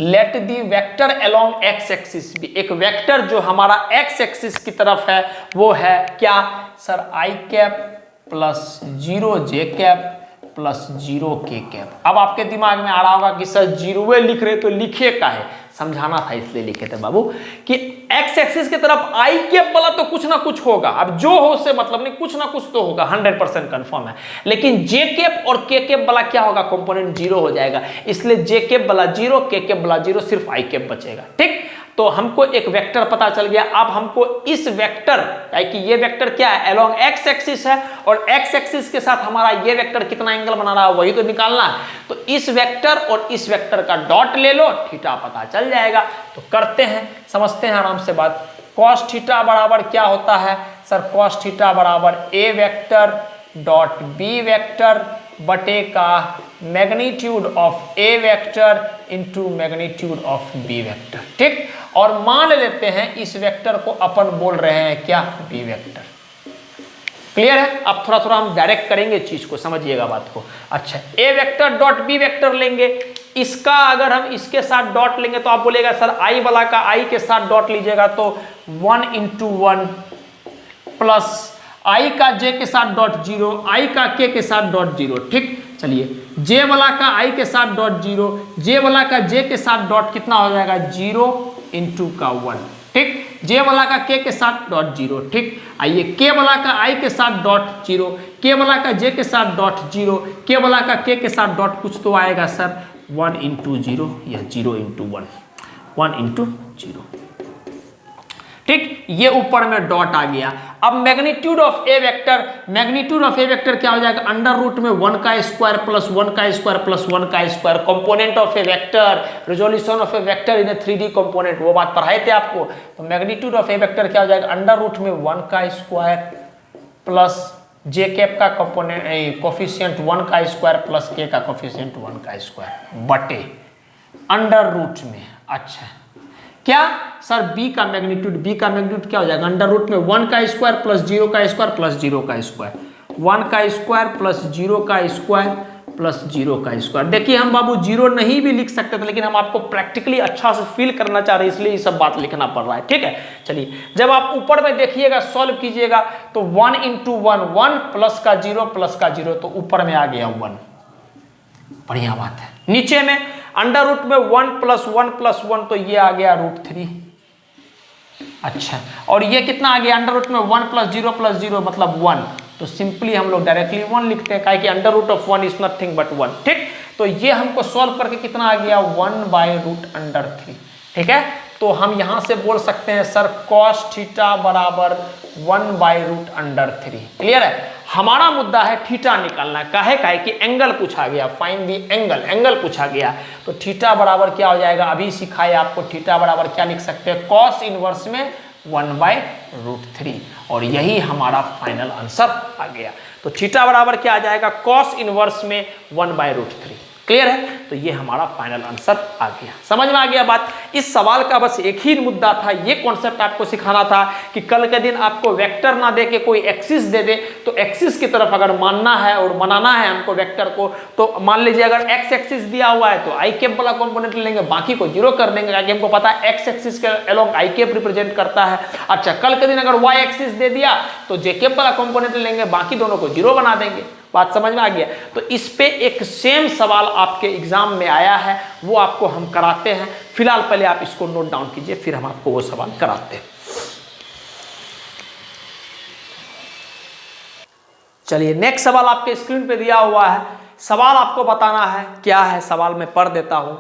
let the vector along x axis b, एक वेक्टर जो हमारा x एक्सिस की तरफ है वो है क्या sir, i cap plus 0 j cap plus 0 k cap. अब आपके दिमाग में आ रहा होगा कि सर 0 लिख रहे तो लिखे का है, समझाना था इसलिए लिखे थे बाबू कि एक्स एक्सिस की तरफ आई कैप वाला तो कुछ ना कुछ होगा, अब जो हो से मतलब नहीं, कुछ ना कुछ तो होगा, 100% कंफर्म है। लेकिन जे कैप और के कैप वाला क्या होगा, कंपोनेंट 0 हो जाएगा, इसलिए जे कैप वाला 0, के कैप वाला 0, सिर्फ आई कैप बचेगा। ठीक, तो हमको एक वेक्टर पता चल गया। अब हमको इस वेक्टर, कि ये वेक्टर क्या है, अलोंग एक्स एक्सिस है, और एक्स एक्सिस के साथ हमारा ये वेक्टर कितना एंगल बना रहा है वही तो निकालना है। तो इस वेक्टर और इस वेक्टर का डॉट ले लो, थीटा पता चल जाएगा। तो करते हैं, समझते हैं आराम से बात। कॉस थीटा बराबर क्या होता है सर, कॉस थीटा बराबर A vector dot B vector बटे का magnitude of A vector into magnitude of B vector. ठीक, और मान लेते हैं इस वेक्टर को अपन बोल रहे हैं क्या, बी वेक्टर। क्लियर है। अब थोड़ा थोड़ा हम डायरेक्ट करेंगे चीज को, समझिएगा बात को। अच्छा, ए वेक्टर डॉट बी वेक्टर लेंगे, इसका अगर हम इसके साथ डॉट लेंगे तो आप बोलेगा सर आई वाला का आई के साथ डॉट लीजिएगा तो 1 × 1 प्लस आई का जे के साथ डॉट 0, आई का के साथ डॉट 0। ठीक, चलिए जे वाला का आई के साथ डॉट 0, जे वाला का जे के साथ डॉट कितना हो जाएगा, 0 × 1। ठीक, जे वाला का के साथ डॉट 0। ठीक, आइए के वाला का आई के साथ डॉट 0, के वाला का जे के साथ डॉट 0, के वाला का के साथ डॉट कुछ तो आएगा सर 1 × 0 या 0 × 1, 1 × 0। ठीक, ये ऊपर में डॉट आ गया। अब मैग्नीट्यूड ऑफ ए वेक्टर क्या हो जाएगा, अंडर रूट में 1 का स्क्वायर प्लस 1 का स्क्वायर प्लस 1 का square, component of A vector, resolution of A vector in A 3D component, वो बात पढ़ाए थे आपको। तो मैग्नीट्यूड ऑफ ए वेक्टर क्या हो जाएगा, अंडर रूट में 1 का स्क्वायर प्लस जे कैप का कंपोनेंट कोफिशिएंट 1 का स्क्वायर प्लस के का कोफिशिएंट 1 का स्क्वायर बटे अंडर रूट में। अच्छा, क्या सर बी का मैग्नीट्यूड क्या हो जाएगा, अंडर रूट में 1 का स्क्वायर प्लस 0 का स्क्वायर प्लस 0 का स्क्वायर, 1 का स्क्वायर प्लस 0 का स्क्वायर प्लस 0 का स्क्वायर। देखिए हम बाबू 0 नहीं भी लिख सकते थे, लेकिन हम आपको प्रैक्टिकली अच्छा से फील करना चाह रहे हैं, इसलिए ये सब बात लिखना पड़ रहा है। ठीक है, चलिए जब आप ऊपर में देखिएगा सॉल्व कीजिएगा तो 1 इंटू 1 1 प्लस का 0 तो ऊपर में आ गया 1, बढ़िया बात है। नीचे में अंडर रूट में 1 प्लस 1 तो ये आ गया √3। अच्छा, और ये कितना आ गया, अंडर रूट में 1 प्लस 0 मतलब 1, तो सिंपली हम लोग डायरेक्टली 1 लिखते हैं, काहे कि under root of 1 is nothing but 1। ठीक, तो ये हमको सॉल्व करके कितना आ गया 1/√3। ठीक है, तो हम यहां से बोल सकते हैं सर cos थीटा बराबर 1/√3। क्लियर है, हमारा मुद्दा है थीटा निकालना। काहे कि एंगल पूछा गया, फाइंड दी एंगल पूछा गया। तो थीटा बराबर क्या हो जाएगा, अभी सिखाए आपको, थीटा बराबर क्या लिख सकते हैं, cos इनवर्स में 1/√3, और यही हमारा फाइनल आंसर आ गया। तो थीटा बराबर क्या आ जाएगा, cos इनवर्स में 1/√3। क्लियर है, तो ये हमारा फाइनल आंसर आ गया। समझ में आ गया बात। इस सवाल का बस एक ही मुद्दा था, ये कॉन्सेप्ट आपको सिखाना था कि कल के दिन आपको वेक्टर ना दे के कोई एक्सिस दे दे, तो एक्सिस की तरफ अगर मानना है और बनाना है हमको वेक्टर को, तो मान लीजिए अगर एक्स एक्सिस दिया हुआ है तो आई कैप वाला कॉम्पोनेंट लेंगे, बाकी को 0 कर देंगे, क्योंकि हमको पता है एक्स एक्सिस के अलोंग आई कैप रिप्रेजेंट करता है। अच्छा, कल के दिन अगर वाई एक्सिस दे दिया तो जे कैप वाला कॉम्पोनेंट लेंगे, बाकी दोनों को 0 बना देंगे। बात समझ में आ गया। तो इस पे एक सेम सवाल आपके एग्जाम में आया है, वो आपको हम कराते हैं। फिलहाल पहले आप इसको नोट डाउन कीजिए, फिर हम आपको वो सवाल कराते हैं। चलिए, नेक्स्ट सवाल आपके स्क्रीन पे दिया हुआ है। सवाल आपको बताना है क्या है, सवाल में पढ़ देता हूं।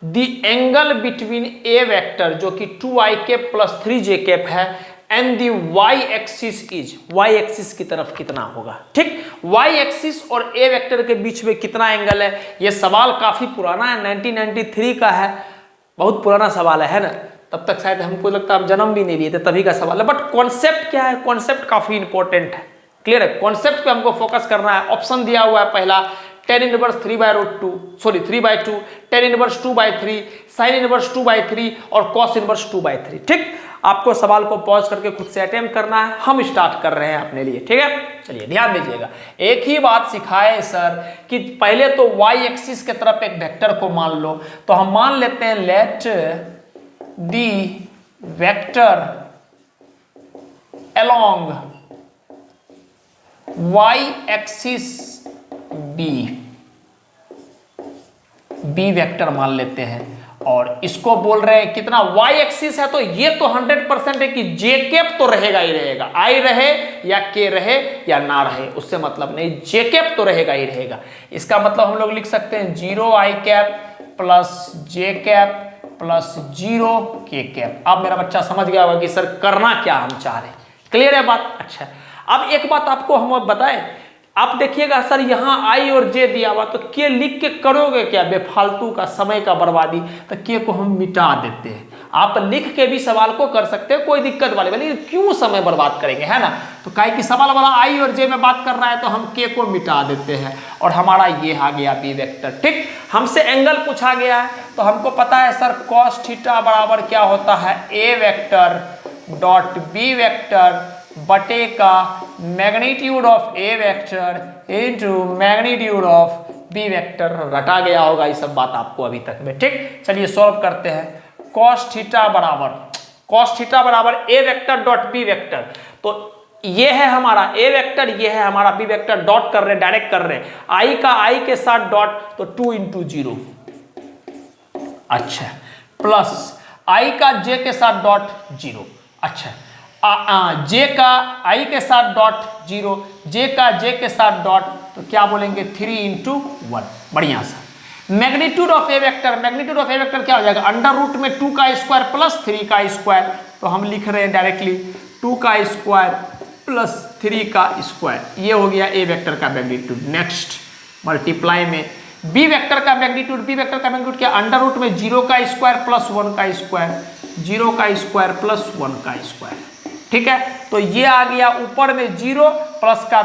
The angle between A vector जो कि 2i cap plus 3j cap है and the Y axis is, Y axis की तरफ कितना होगा। ठीक, वाई एक्सिस और ए वेक्टर के बीच में कितना एंगल है। यह सवाल काफी पुराना है, 1993 का है, बहुत पुराना सवाल है ना। तब तक शायद हमको लगता है हम जन्म भी नहीं लिए थे, तभी का सवाल है। बट कॉन्सेप्ट क्या है, कॉन्सेप्ट काफी इंपॉर्टेंट है। क्लियर है, कॉन्सेप्ट पे हमको फोकस करना है। ऑप्शन दिया हुआ है पहला tan inverse 3/2, tan inverse 2/3, sin inverse 2/3 और cos इनवर्स 2/3। ठीक, आपको सवाल को पॉज करके खुद से अटेम्प्ट करना है। हम स्टार्ट कर रहे हैं अपने लिए। ठीक है, चलिए ध्यान दीजिएगा। एक ही बात सिखाए सर कि पहले तो y एक्सिस के तरफ एक वेक्टर को मान लो, तो हम मान लेते हैं let the vector along y axis B vector मान लेते हैं, और इसको बोल रहे हैं कितना, y एक्सिस है, तो ये तो 100% है कि जे कैप तो रहेगा ही रहेगा, आई रहे या के रहे या ना रहे उससे मतलब नहीं, जे कैप तो रहेगा ही रहेगा। इसका मतलब हम लोग लिख सकते हैं 0i कैप प्लस जे कैप प्लस 0 के कैप। अब मेरा बच्चा समझ गया होगा कि सर करना क्या हम चाह रहे हैं। क्लियर है बात। अच्छा, अब एक बात आपको हम बताएं, आप देखिएगा सर यहाँ आई और जे दिया हुआ, तो के लिख के करोगे क्या, बेफालतू का समय का बर्बादी। तो के को हम मिटा देते हैं। आप लिख के भी सवाल को कर सकते हैं, कोई दिक्कत वाली बात नहीं, क्यों समय बर्बाद करेंगे, है ना। तो काहे कि सवाल वाला आई और जे में बात कर रहा है, तो हम के को मिटा देते हैं और हमारा ये आ गया बी वेक्टर। ठीक, हमसे एंगल पूछा गया है, तो हमको पता है सर cos थीटा बराबर क्या होता है, A vector dot B vector बटे का magnitude of A vector into magnitude of B vector. रटा गया होगा ये सब बात आपको अभी तक में। ठीक, चलिए सॉल्व करते हैं। cos थीटा बराबर A vector dot B vector, तो ये है हमारा ए वेक्टर, ये है हमारा बी वेक्टर। डॉट कर रहे हैं, डायरेक्ट कर रहे हैं, आई का आई के साथ डॉट, तो 2 इंटू 0। अच्छा, प्लस आई का जे के साथ डॉट 0। अच्छा, जे का आई के साथ डॉट 0, जे का जे के साथ डॉट, तो क्या बोलेंगे 3 इंटू 1। बढ़िया सा magnitude of A vector, magnitude of A vector क्या हो जाएगा, अंडर रूट में 2 का स्क्वायर प्लस 3 का स्क्वायर, तो हम लिख रहे हैं डायरेक्टली 2 का स्क्वायर प्लस 3 का स्क्वायर, ये हो गया ए वेक्टर का मैग्नीट्यूड। नेक्स्ट मल्टीप्लाई में बी वेक्टर का मैग्नीट्यूड, बी वेक्टर का मैग्नीट्यूड क्या, अंडर रूट में 0 का स्क्वायर प्लस 1 का स्क्वायर, 0 का स्क्वायर प्लस 1 का स्क्वायर, ठीक है। तो ये आ गया ऊपर में 0 प्लस का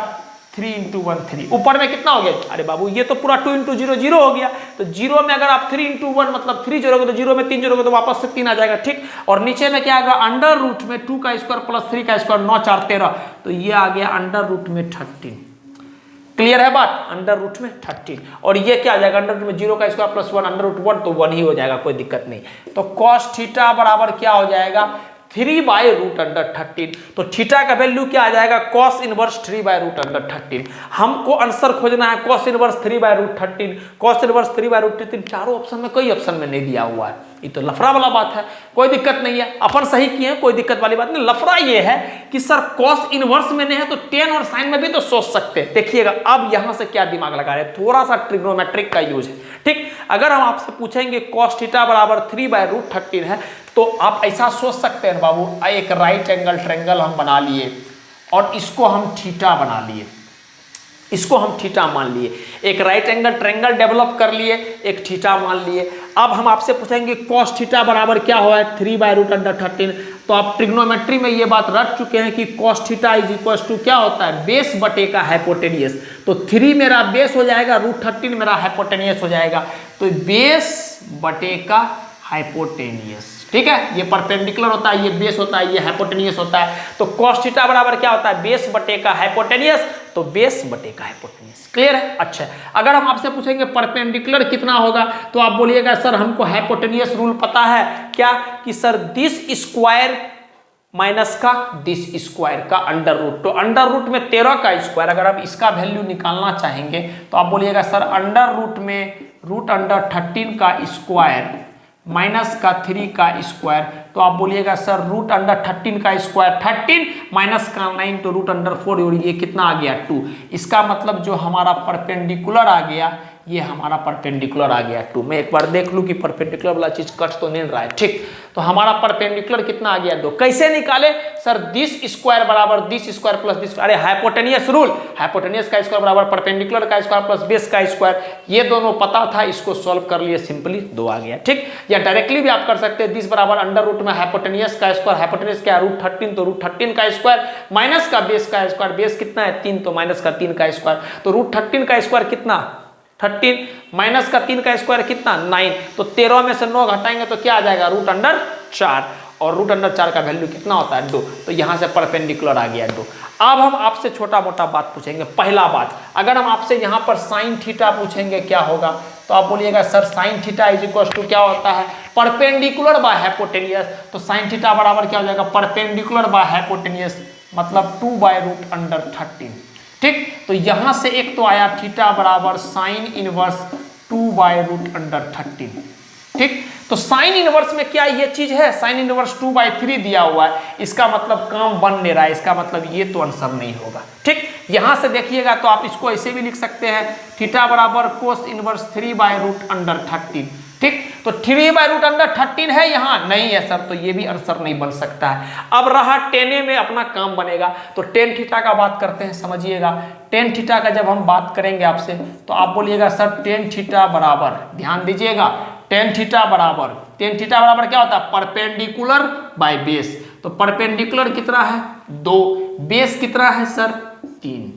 3 इंटू 1 3, ऊपर में कितना हो गया, अरे बाबू ये तो पूरा 2 इंटू 0 0 हो गया, तो 0 में अगर आप 3 इंटू 1 मतलब 3 जोड़ोगे तो 0 में 3 जोड़ोगे तो वापस से 3 आ जाएगा, ठीक। और नीचे में क्या आएगा, अंडर रूट में 2 का स्क्वायर प्लस 3 का स्क्वायर, 9 4 13, तो ये आ गया अंडर रूट में 13। क्लियर है बात, अंडर रूट में 13। और ये क्या आ जाएगा, अंडर रूट में 0 का स्क्वायर प्लस 1 अंडर रूट 1, तो 1 ही हो जाएगा, कोई दिक्कत नहीं। तो cos थीटा बराबर क्या हो जाएगा, 3 बाई रूट अंडर 13। तो थीटा का वैल्यू क्या आ जाएगा, cos inverse 3 by root under 13। हमको आंसर खोजना है cos inverse 3 by root 13, cos inverse 3 by root 13, चारों ऑप्शन में कोई ऑप्शन में नहीं दिया हुआ है, ये तो लफड़ा वाला बात है। कोई दिक्कत नहीं है, अपन सही किए हैं, कोई दिक्कत वाली बात नहीं। लफड़ा ये है कि सर cos इनवर्स में नहीं है तो tan और sin में भी तो सोच सकते हैं। देखिएगा अब यहां से क्या दिमाग लगा रहे हैं, थोड़ा सा ट्रिग्नोमेट्रिक का यूज है, ठीक। अगर हम आपसे पूछेंगे cos थीटा बराबर 3 बाई रूट 13 है, तो आप ऐसा सोच सकते हैं बाबू, एक राइट एंगल ट्रायंगल हम बना लिए और इसको हम थीटा बना लिए, इसको हम थीटा मान लिए, एक राइट एंगल ट्रायंगल डेवलप कर लिए, एक थीटा मान लिए। अब हम आपसे पूछेंगे cos थीटा बराबर क्या हुआ है, 3 बाई रूट अंडर 13। तो आप ट्रिग्नोमेट्री में ये बात रट चुके हैं कि cos theta is equal to क्या होता है, बेस बटे का हाइपोटेनियस। तो 3 मेरा बेस हो जाएगा, रूट 13 मेरा हाइपोटेनियस हो जाएगा, तो बेस बटे का हाइपोटेनियस, ठीक है। ये परपेंडिकुलर होता है, ये बेस होता है, ये हाइपोटेनियस होता है। तो cos थीटा बराबर क्या होता है, बेस बटे का हाइपोटेनियस, तो बेस बटे का हाइपोटेनियस। क्लियर है, अच्छा। अगर हम आपसे पूछेंगे परपेंडिकुलर कितना होगा, तो आप बोलिएगा सर हमको हाइपोटेनियस रूल पता है, क्या कि सर दिस स्क्वायर माइनस का दिस स्क्वायर का अंडर रूट, तो अंडर रूट में 13 का स्क्वायर, अगर आप इसका वैल्यू निकालना चाहेंगे तो आप बोलिएगा सर अंडर रूट में रूट अंडर 13 का स्क्वायर माइनस का 3 का स्क्वायर, तो आप बोलिएगा सर रूट अंडर 13 का स्क्वायर 13 माइनस का 9, तो रूट अंडर 4, और ये कितना आ गया 2। इसका मतलब जो हमारा परपेंडिकुलर आ गया, ये हमारा परपेंडिकुलर आ गया 2। मैं एक बार देख लूं कि परपेंडिकुलर वाला चीज कट तो नहीं रहा है, ठीक। तो हमारा परपेंडिकुलर कितना आ गया 2। कैसे निकाले सर, दिस स्क्वायर बराबर दिस स्क्वायर प्लस दिस, अरे हाइपोटेनियस रूल, हाइपोटेनियस का स्क्वायर बराबर परपेंडिकुलर का स्क्वायर प्लस बेस का स्क्वायर, ये दोनों पता था, इसको सॉल्व कर लिए, सिंपली 2 आ गया, ठीक। या डायरेक्टली भी आप कर सकते हैं, दिस बराबर अंडर रूट में हाइपोटेनियस का स्क्वायर, हाइपोटेनियस क्या रूट 13, तो रूट 13 का स्क्वायर माइनस का बेस का स्क्वायर, बेस कितना है 3, तो माइनस का 3 का स्क्वायर, तो रूट 13 का स्क्वायर कितना 13 माइनस का 3 का स्क्वायर कितना 9, तो 13 में से 9 घटाएंगे तो क्या आ जाएगा रूट अंडर 4, और रूट अंडर 4 का वैल्यू कितना होता है 2, तो यहां से परपेंडिकुलर आ गया 2। अब हम आपसे छोटा मोटा बात पूछेंगे। पहला बात, अगर हम आपसे यहां पर साइन थीटा पूछेंगे क्या होगा, तो आप बोलिएगा sir sine theta is equal to क्या होता है, परपेंडिकुलर बाय हाइपोटेनियस। तो साइन थीटा बराबर क्या हो जाएगा, परपेंडिकुलर बाय हाइपोटेनियस, मतलब 2 बाय रूट अंडर 13, ठीक। तो यहां से एक तो आया थीटा बराबर sine inverse 2 by root under 13, ठीक। तो साइन इनवर्स में क्या ये चीज है, साइन इनवर्स 2/3 दिया हुआ है, इसका मतलब काम बन नहीं रहा है, इसका मतलब ये तो आंसर नहीं होगा, ठीक। यहां से देखिएगा तो आप इसको ऐसे भी लिख सकते हैं, थीटा बराबर cos inverse 3 by root under 13, ठीक। तो 3 बाय रूट अंडर 13 है, यहाँ नहीं है सर, तो ये भी आंसर नहीं बन सकता है। अब रहा टेन में अपना काम बनेगा, तो टेन थीटा का बात करते हैं, समझिएगा। टेन थीटा का जब हम बात करेंगे आपसे, तो आप बोलिएगा सर टेन थीटा बराबर, ध्यान दीजिएगा, टेन थीटा बराबर क्या होता है, परपेंडिकुलर बाय बेस। तो परपेंडिकुलर कितना है 2, बेस कितना है सर 3।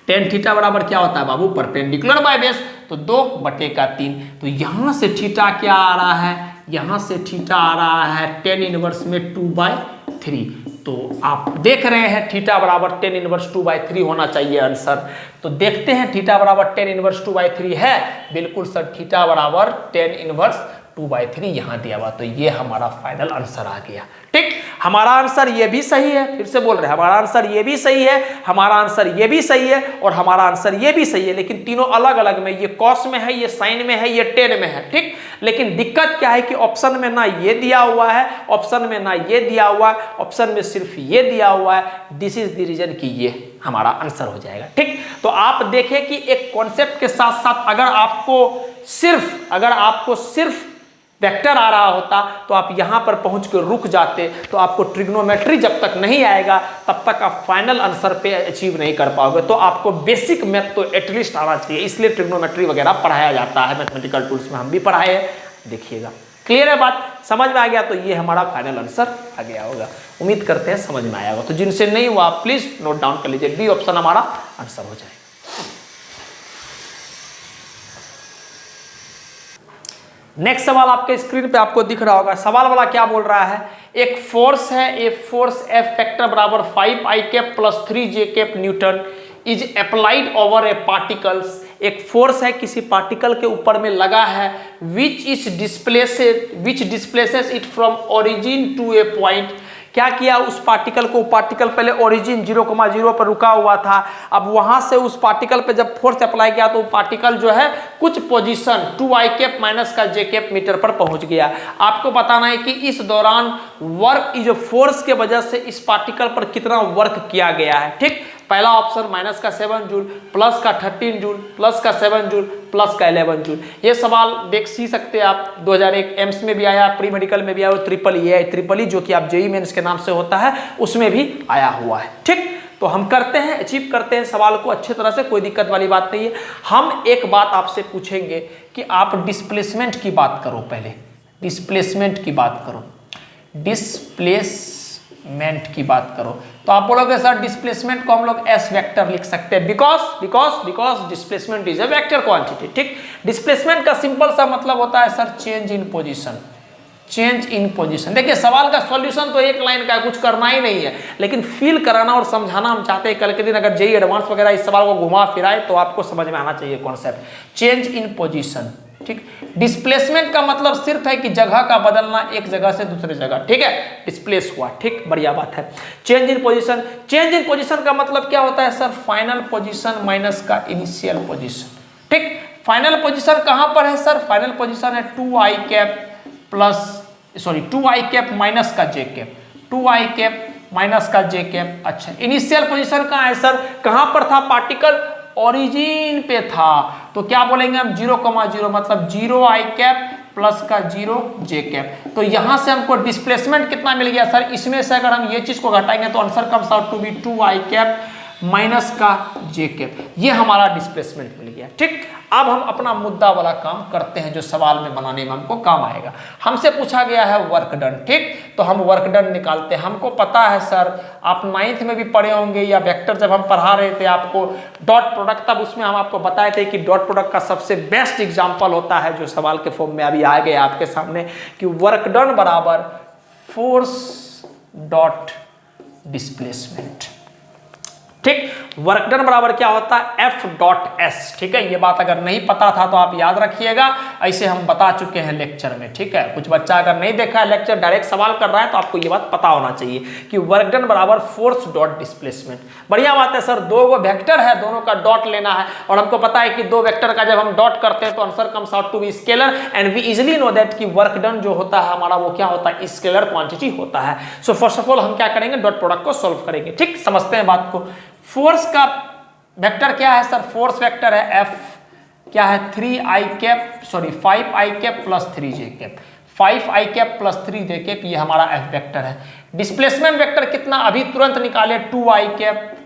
टेन थीटा बराबर क्या होता है बाबू, परपेंडिकुलर बाय बेस, तो 2/3। तो यहां से थीटा क्या आ रहा है, यहां से थीटा आ रहा है टेन इनवर्स में 2/3। तो आप देख रहे हैं थीटा बराबर टेन इनवर्स 2/3 होना चाहिए आंसर। तो देखते हैं थीटा बराबर टेन इनवर्स 2/3 है, बिल्कुल सर थीटा बराबर टेन इनवर्स 2/3 यहाँ दिया हुआ, तो ये हमारा फाइनल आंसर आ गया, ठीक। हमारा आंसर ये भी सही है, फिर से बोल रहे हैं हमारा आंसर ये भी सही है, हमारा आंसर ये भी सही है, और हमारा आंसर ये भी सही है, लेकिन तीनों अलग अलग में, ये कॉस में है, ये साइन में है, ये टेन में है, ठीक। लेकिन दिक्कत क्या है कि ऑप्शन में ना ये दिया हुआ है, ऑप्शन में ना ये दिया हुआ है, ऑप्शन में सिर्फ ये दिया हुआ है। दिस इज द रीजन कि ये हमारा आंसर हो जाएगा, ठीक। तो आप देखें कि एक कॉन्सेप्ट के साथ साथ अगर आपको सिर्फ, अगर आपको सिर्फ वेक्टर आ रहा होता तो आप यहां पर पहुंच के रुक जाते, तो आपको ट्रिग्नोमेट्री जब तक नहीं आएगा तब तक आप फाइनल आंसर पे अचीव नहीं कर पाओगे। तो आपको बेसिक मैथ तो एटलीस्ट आना चाहिए, इसलिए ट्रिग्नोमेट्री वगैरह पढ़ाया जाता है, मैथमेटिकल टूल्स में हम भी पढ़ाए हैं। देखिएगा, क्लियर है बात, समझ में आ गया? तो ये हमारा फाइनल आंसर आ गया होगा। उम्मीद करते हैं समझ में आया होगा। तो जिनसे नहीं हुआ प्लीज नोट डाउन कर लीजिए, बी ऑप्शन हमारा आंसर हो जाएगा। नेक्स्ट सवाल आपके स्क्रीन पे आपको दिख रहा होगा। सवाल वाला क्या बोल रहा है, एक फोर्स है, ए फोर्स एफ वेक्टर बराबर 5i cap plus 3j cap newton is applied over a particles. एक फोर्स है किसी पार्टिकल के ऊपर में लगा है, which displaces it from origin to a point. क्या किया, उस पार्टिकल को, पार्टिकल पहले ओरिजिन 0,0 पर रुका हुआ था, अब वहां से उस पार्टिकल पे जब फोर्स अप्लाई किया तो पार्टिकल जो है कुछ पोजीशन 2i कैप माइनस का j कैप मीटर पर पहुंच गया। आपको बताना है कि इस दौरान वर्क, जो फोर्स के वजह से इस पार्टिकल पर कितना वर्क किया गया है। ठीक, पहला ऑप्शन माइनस का 7 जूल, प्लस का 13 जूल, प्लस का 7 जूल, प्लस का 11 जूल। ये सवाल देख सी सकते हैं आप, 2001 एम्स में भी आया, प्री मेडिकल में भी आया, ट्रिपल ई जो कि आप जेई मेंस के नाम से होता है उसमें भी आया हुआ है। ठीक, तो हम करते हैं, अचीव करते हैं सवाल को अच्छी तरह से, कोई दिक्कत वाली बात नहीं है। हम एक बात आपसे पूछेंगे कि आप डिस्प्लेसमेंट की बात करो, पहले डिस्प्लेसमेंट की बात करो, डिस्प्लेसमेंट की बात करो। तो आप बोलोगे सर डिस्प्लेसमेंट को हम लोग एस वेक्टर लिख सकते हैं, because displacement is a vector quantity. ठीक, डिस्प्लेसमेंट का सिंपल सा मतलब होता है sir change in position, change in position. देखिए सवाल का सॉल्यूशन तो एक लाइन का, कुछ करना ही नहीं है, लेकिन फील कराना और समझाना हम चाहते हैं। कल के दिन अगर जेई एडवांस वगैरह इस सवाल को घुमा फिराए तो आपको समझ में आना चाहिए कॉन्सेप्ट, चेंज इन पोजीशन। ठीक, डिस्प्लेसमेंट का मतलब सिर्फ है कि जगह का बदलना, एक जगह से दूसरे जगह। ठीक है, डिस्प्लेस हुआ। ठीक, बढ़िया बात है। Change in position, change in position का मतलब क्या होता है सर, फाइनल पोजीशन माइनस का इनिशियल पोजीशन। ठीक, फाइनल पोजीशन कहां पर है सर, फाइनल पोजीशन है 2i कैप माइनस का j cap, 2i cap minus का j कैप। अच्छा, इनिशियल पोजीशन कहां है सर, कहां पर था पार्टिकल, ओरिजिन पे था, तो क्या बोलेंगे हम 0,0 मतलब 0i कैप प्लस का 0j कैप। तो यहां से हमको डिस्प्लेसमेंट कितना मिल गया सर, इसमें से अगर हम ये चीज को घटाएंगे तो answer comes out to be 2i cap minus का j कैप। ये हमारा डिस्प्लेसमेंट मिल गया। ठीक, अब हम अपना मुद्दा वाला काम करते हैं जो सवाल में बनाने में हमको काम आएगा। हमसे पूछा गया है वर्क डन। ठीक, तो हम वर्क डन निकालते हैं। हमको पता है सर, आप 9th में भी पढ़े होंगे, या वेक्टर जब हम पढ़ा रहे थे आपको डॉट प्रोडक्ट, तब उसमें हम आपको बताए थे कि डॉट प्रोडक्ट का सबसे बेस्ट एग्जाम्पल होता है जो सवाल के फॉर्म में अभी आ गया आपके सामने, कि वर्क डन बराबर फोर्स डॉट डिस्प्लेसमेंट। ठीक, वर्क डन बराबर क्या होता है, एफ डॉट एस। ठीक है, ये बात अगर नहीं पता था तो आप याद रखिएगा, ऐसे हम बता चुके हैं लेक्चर में। ठीक है, कुछ बच्चा अगर नहीं देखा है लेक्चर, डायरेक्ट सवाल कर रहा है, तो आपको ये बात पता होना चाहिए कि वर्क डन बराबर फोर्स डॉट डिस्प्लेसमेंट। बढ़िया बात है सर, दो गो वेक्टर है, दोनों का डॉट लेना है, और हमको पता है कि दो वेक्टर का जब हम डॉट करते हैं तो answer comes out to be scalar, and we easily know that कि वर्क डन जो होता है हमारा वो क्या होता है, स्केलर क्वांटिटी होता है। सो फर्स्ट ऑफ ऑल हम क्या करेंगे, डॉट प्रोडक्ट को सॉल्व करेंगे। ठीक, समझते हैं बात को। फोर्स का वेक्टर क्या है सर, फोर्स वेक्टर है एफ, क्या है 5i cap plus 3j cap, 5i cap plus 3j cap, ये हमारा एफ वेक्टर है। डिस्प्लेसमेंट वेक्टर कितना, अभी तुरंत निकाले, 2i कैप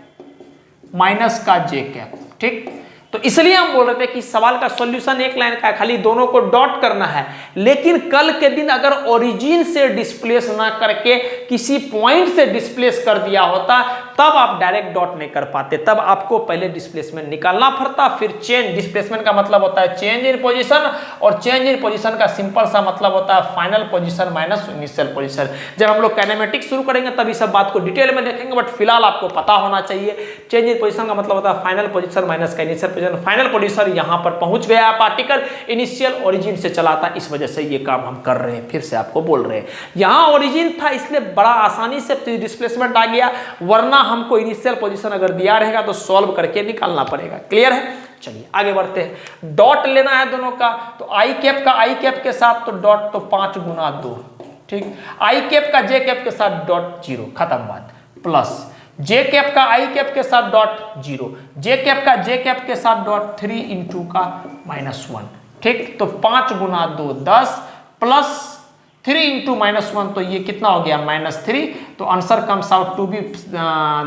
माइनस का j कैप। ठीक, तो इसलिए हम बोल रहे थे कि सवाल का सॉल्यूशन एक लाइन का है, खाली दोनों को डॉट करना है। लेकिन कल के दिन अगर ओरिजिन से डिस्प्लेस ना करके किसी पॉइंट से डिस्प्लेस कर दिया होता, तब आप डायरेक्ट डॉट नहीं कर पाते, तब आपको पहले डिस्प्लेसमेंट निकालना पड़ता, फिर चेंज। डिस्प्लेसमेंट का मतलब होता है चेंज इन पोजीशन, और चेंज इन पोजीशन का सिंपल सा मतलब होता है final position minus initial position. जब हम लोग काइनेमेटिक्स शुरू करेंगे तब इस सब बात को डिटेल में देखेंगे, बट फिलहाल आपको पता होना चाहिए चेंज इन पोजीशन का मतलब होता है फाइनल पोजीशन माइनस का इनिशियल पोजीशन। फाइनल पोजीशन यहां पर पहुंच गया पार्टिकल, इनिशियल ओरिजिन से चला था, इस वजह से ये काम हम कर रहे हैं। फिर से आपको बोल रहे हैं, यहां ओरिजिन था इसलिए बड़ा आसानी से डिस्प्लेसमेंट आ गया, वरना हमको इनिशियल पोजीशन अगर दिया रहेगा तो सॉल्व करके निकालना पड़ेगा। क्लियर है, चलिए आगे बढ़ते हैं। डॉट लेना है दोनों का, तो आई कैप का आई कैप के साथ तो डॉट, तो 5 गुना 2। ठीक, आई कैप का जे कैप के साथ डॉट 0, खत्म बात, प्लस जे कैप का आई कैप के साथ डॉट 0, जे कैप का जे कैप के साथ डॉट 3 इंटू का -1, ठीक, तो 5 गुना 2 10 प्लस 3 इंटू -1, तो ये कितना हो गया -3। तो answer comes out to be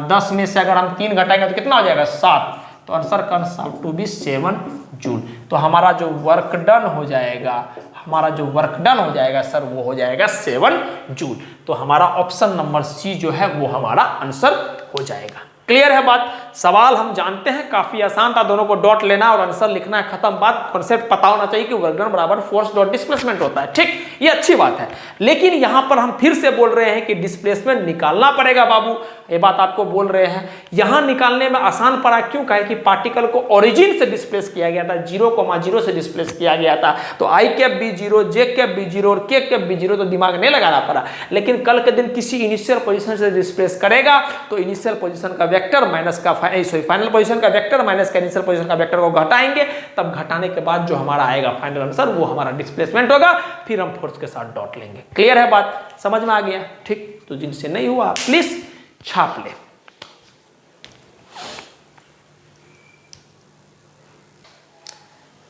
10 में से अगर हम 3 घटाएंगे तो कितना हो जाएगा 7। तो answer comes out to be 7 joule. तो हमारा जो वर्क डन हो जाएगा, हमारा जो वर्क डन हो जाएगा सर वो हो जाएगा 7 जूल। तो हमारा ऑप्शन नंबर सी जो है वो हमारा आंसर हो जाएगा। क्लियर है बात। सवाल हम जानते हैं काफी आसान था, दोनों को डॉट लेना और आंसर लिखना है, खत्म बात। कॉन्सेप्ट पता होना चाहिए कि वर्क डन बराबर फोर्स डॉट डिस्प्लेसमेंट होता है, ठीक, ये अच्छी बात है। लेकिन यहां पर हम फिर से बोल रहे हैं कि डिस्प्लेसमेंट निकालना पड़ेगा बाबू, ये बात आपको बोल रहे हैं। यहां निकालने में आसान पड़ा, क्यों? कहे कि पार्टिकल को ओरिजिन से डिस्प्लेस किया गया था, 0,0 से डिस्प्लेस किया गया था। तो आई कैप भी 0, जे कैप भी 0 और के कैप भी 0, तो दिमाग नहीं लगाना पड़ा। लेकिन कल के दिन किसी इनिशियल पोजीशन से डिस्प्लेस करेगा तो इनिशियल पोजीशन का वेक्टर माइनस का फाइनल पोजीशन का वेक्टर माइनस का इनिशियल पोजीशन का वेक्टर को घटाएंगे, तब घटाने के बाद जो हमारा आएगा फाइनल आंसर वो हमारा डिस्प्लेसमेंट होगा। फिर हम फोर्स के साथ डॉट लेंगे। क्लियर है बात, समझ में आ गया? ठीक, तो जिनसे नहीं हुआ प्लीज छाप ले।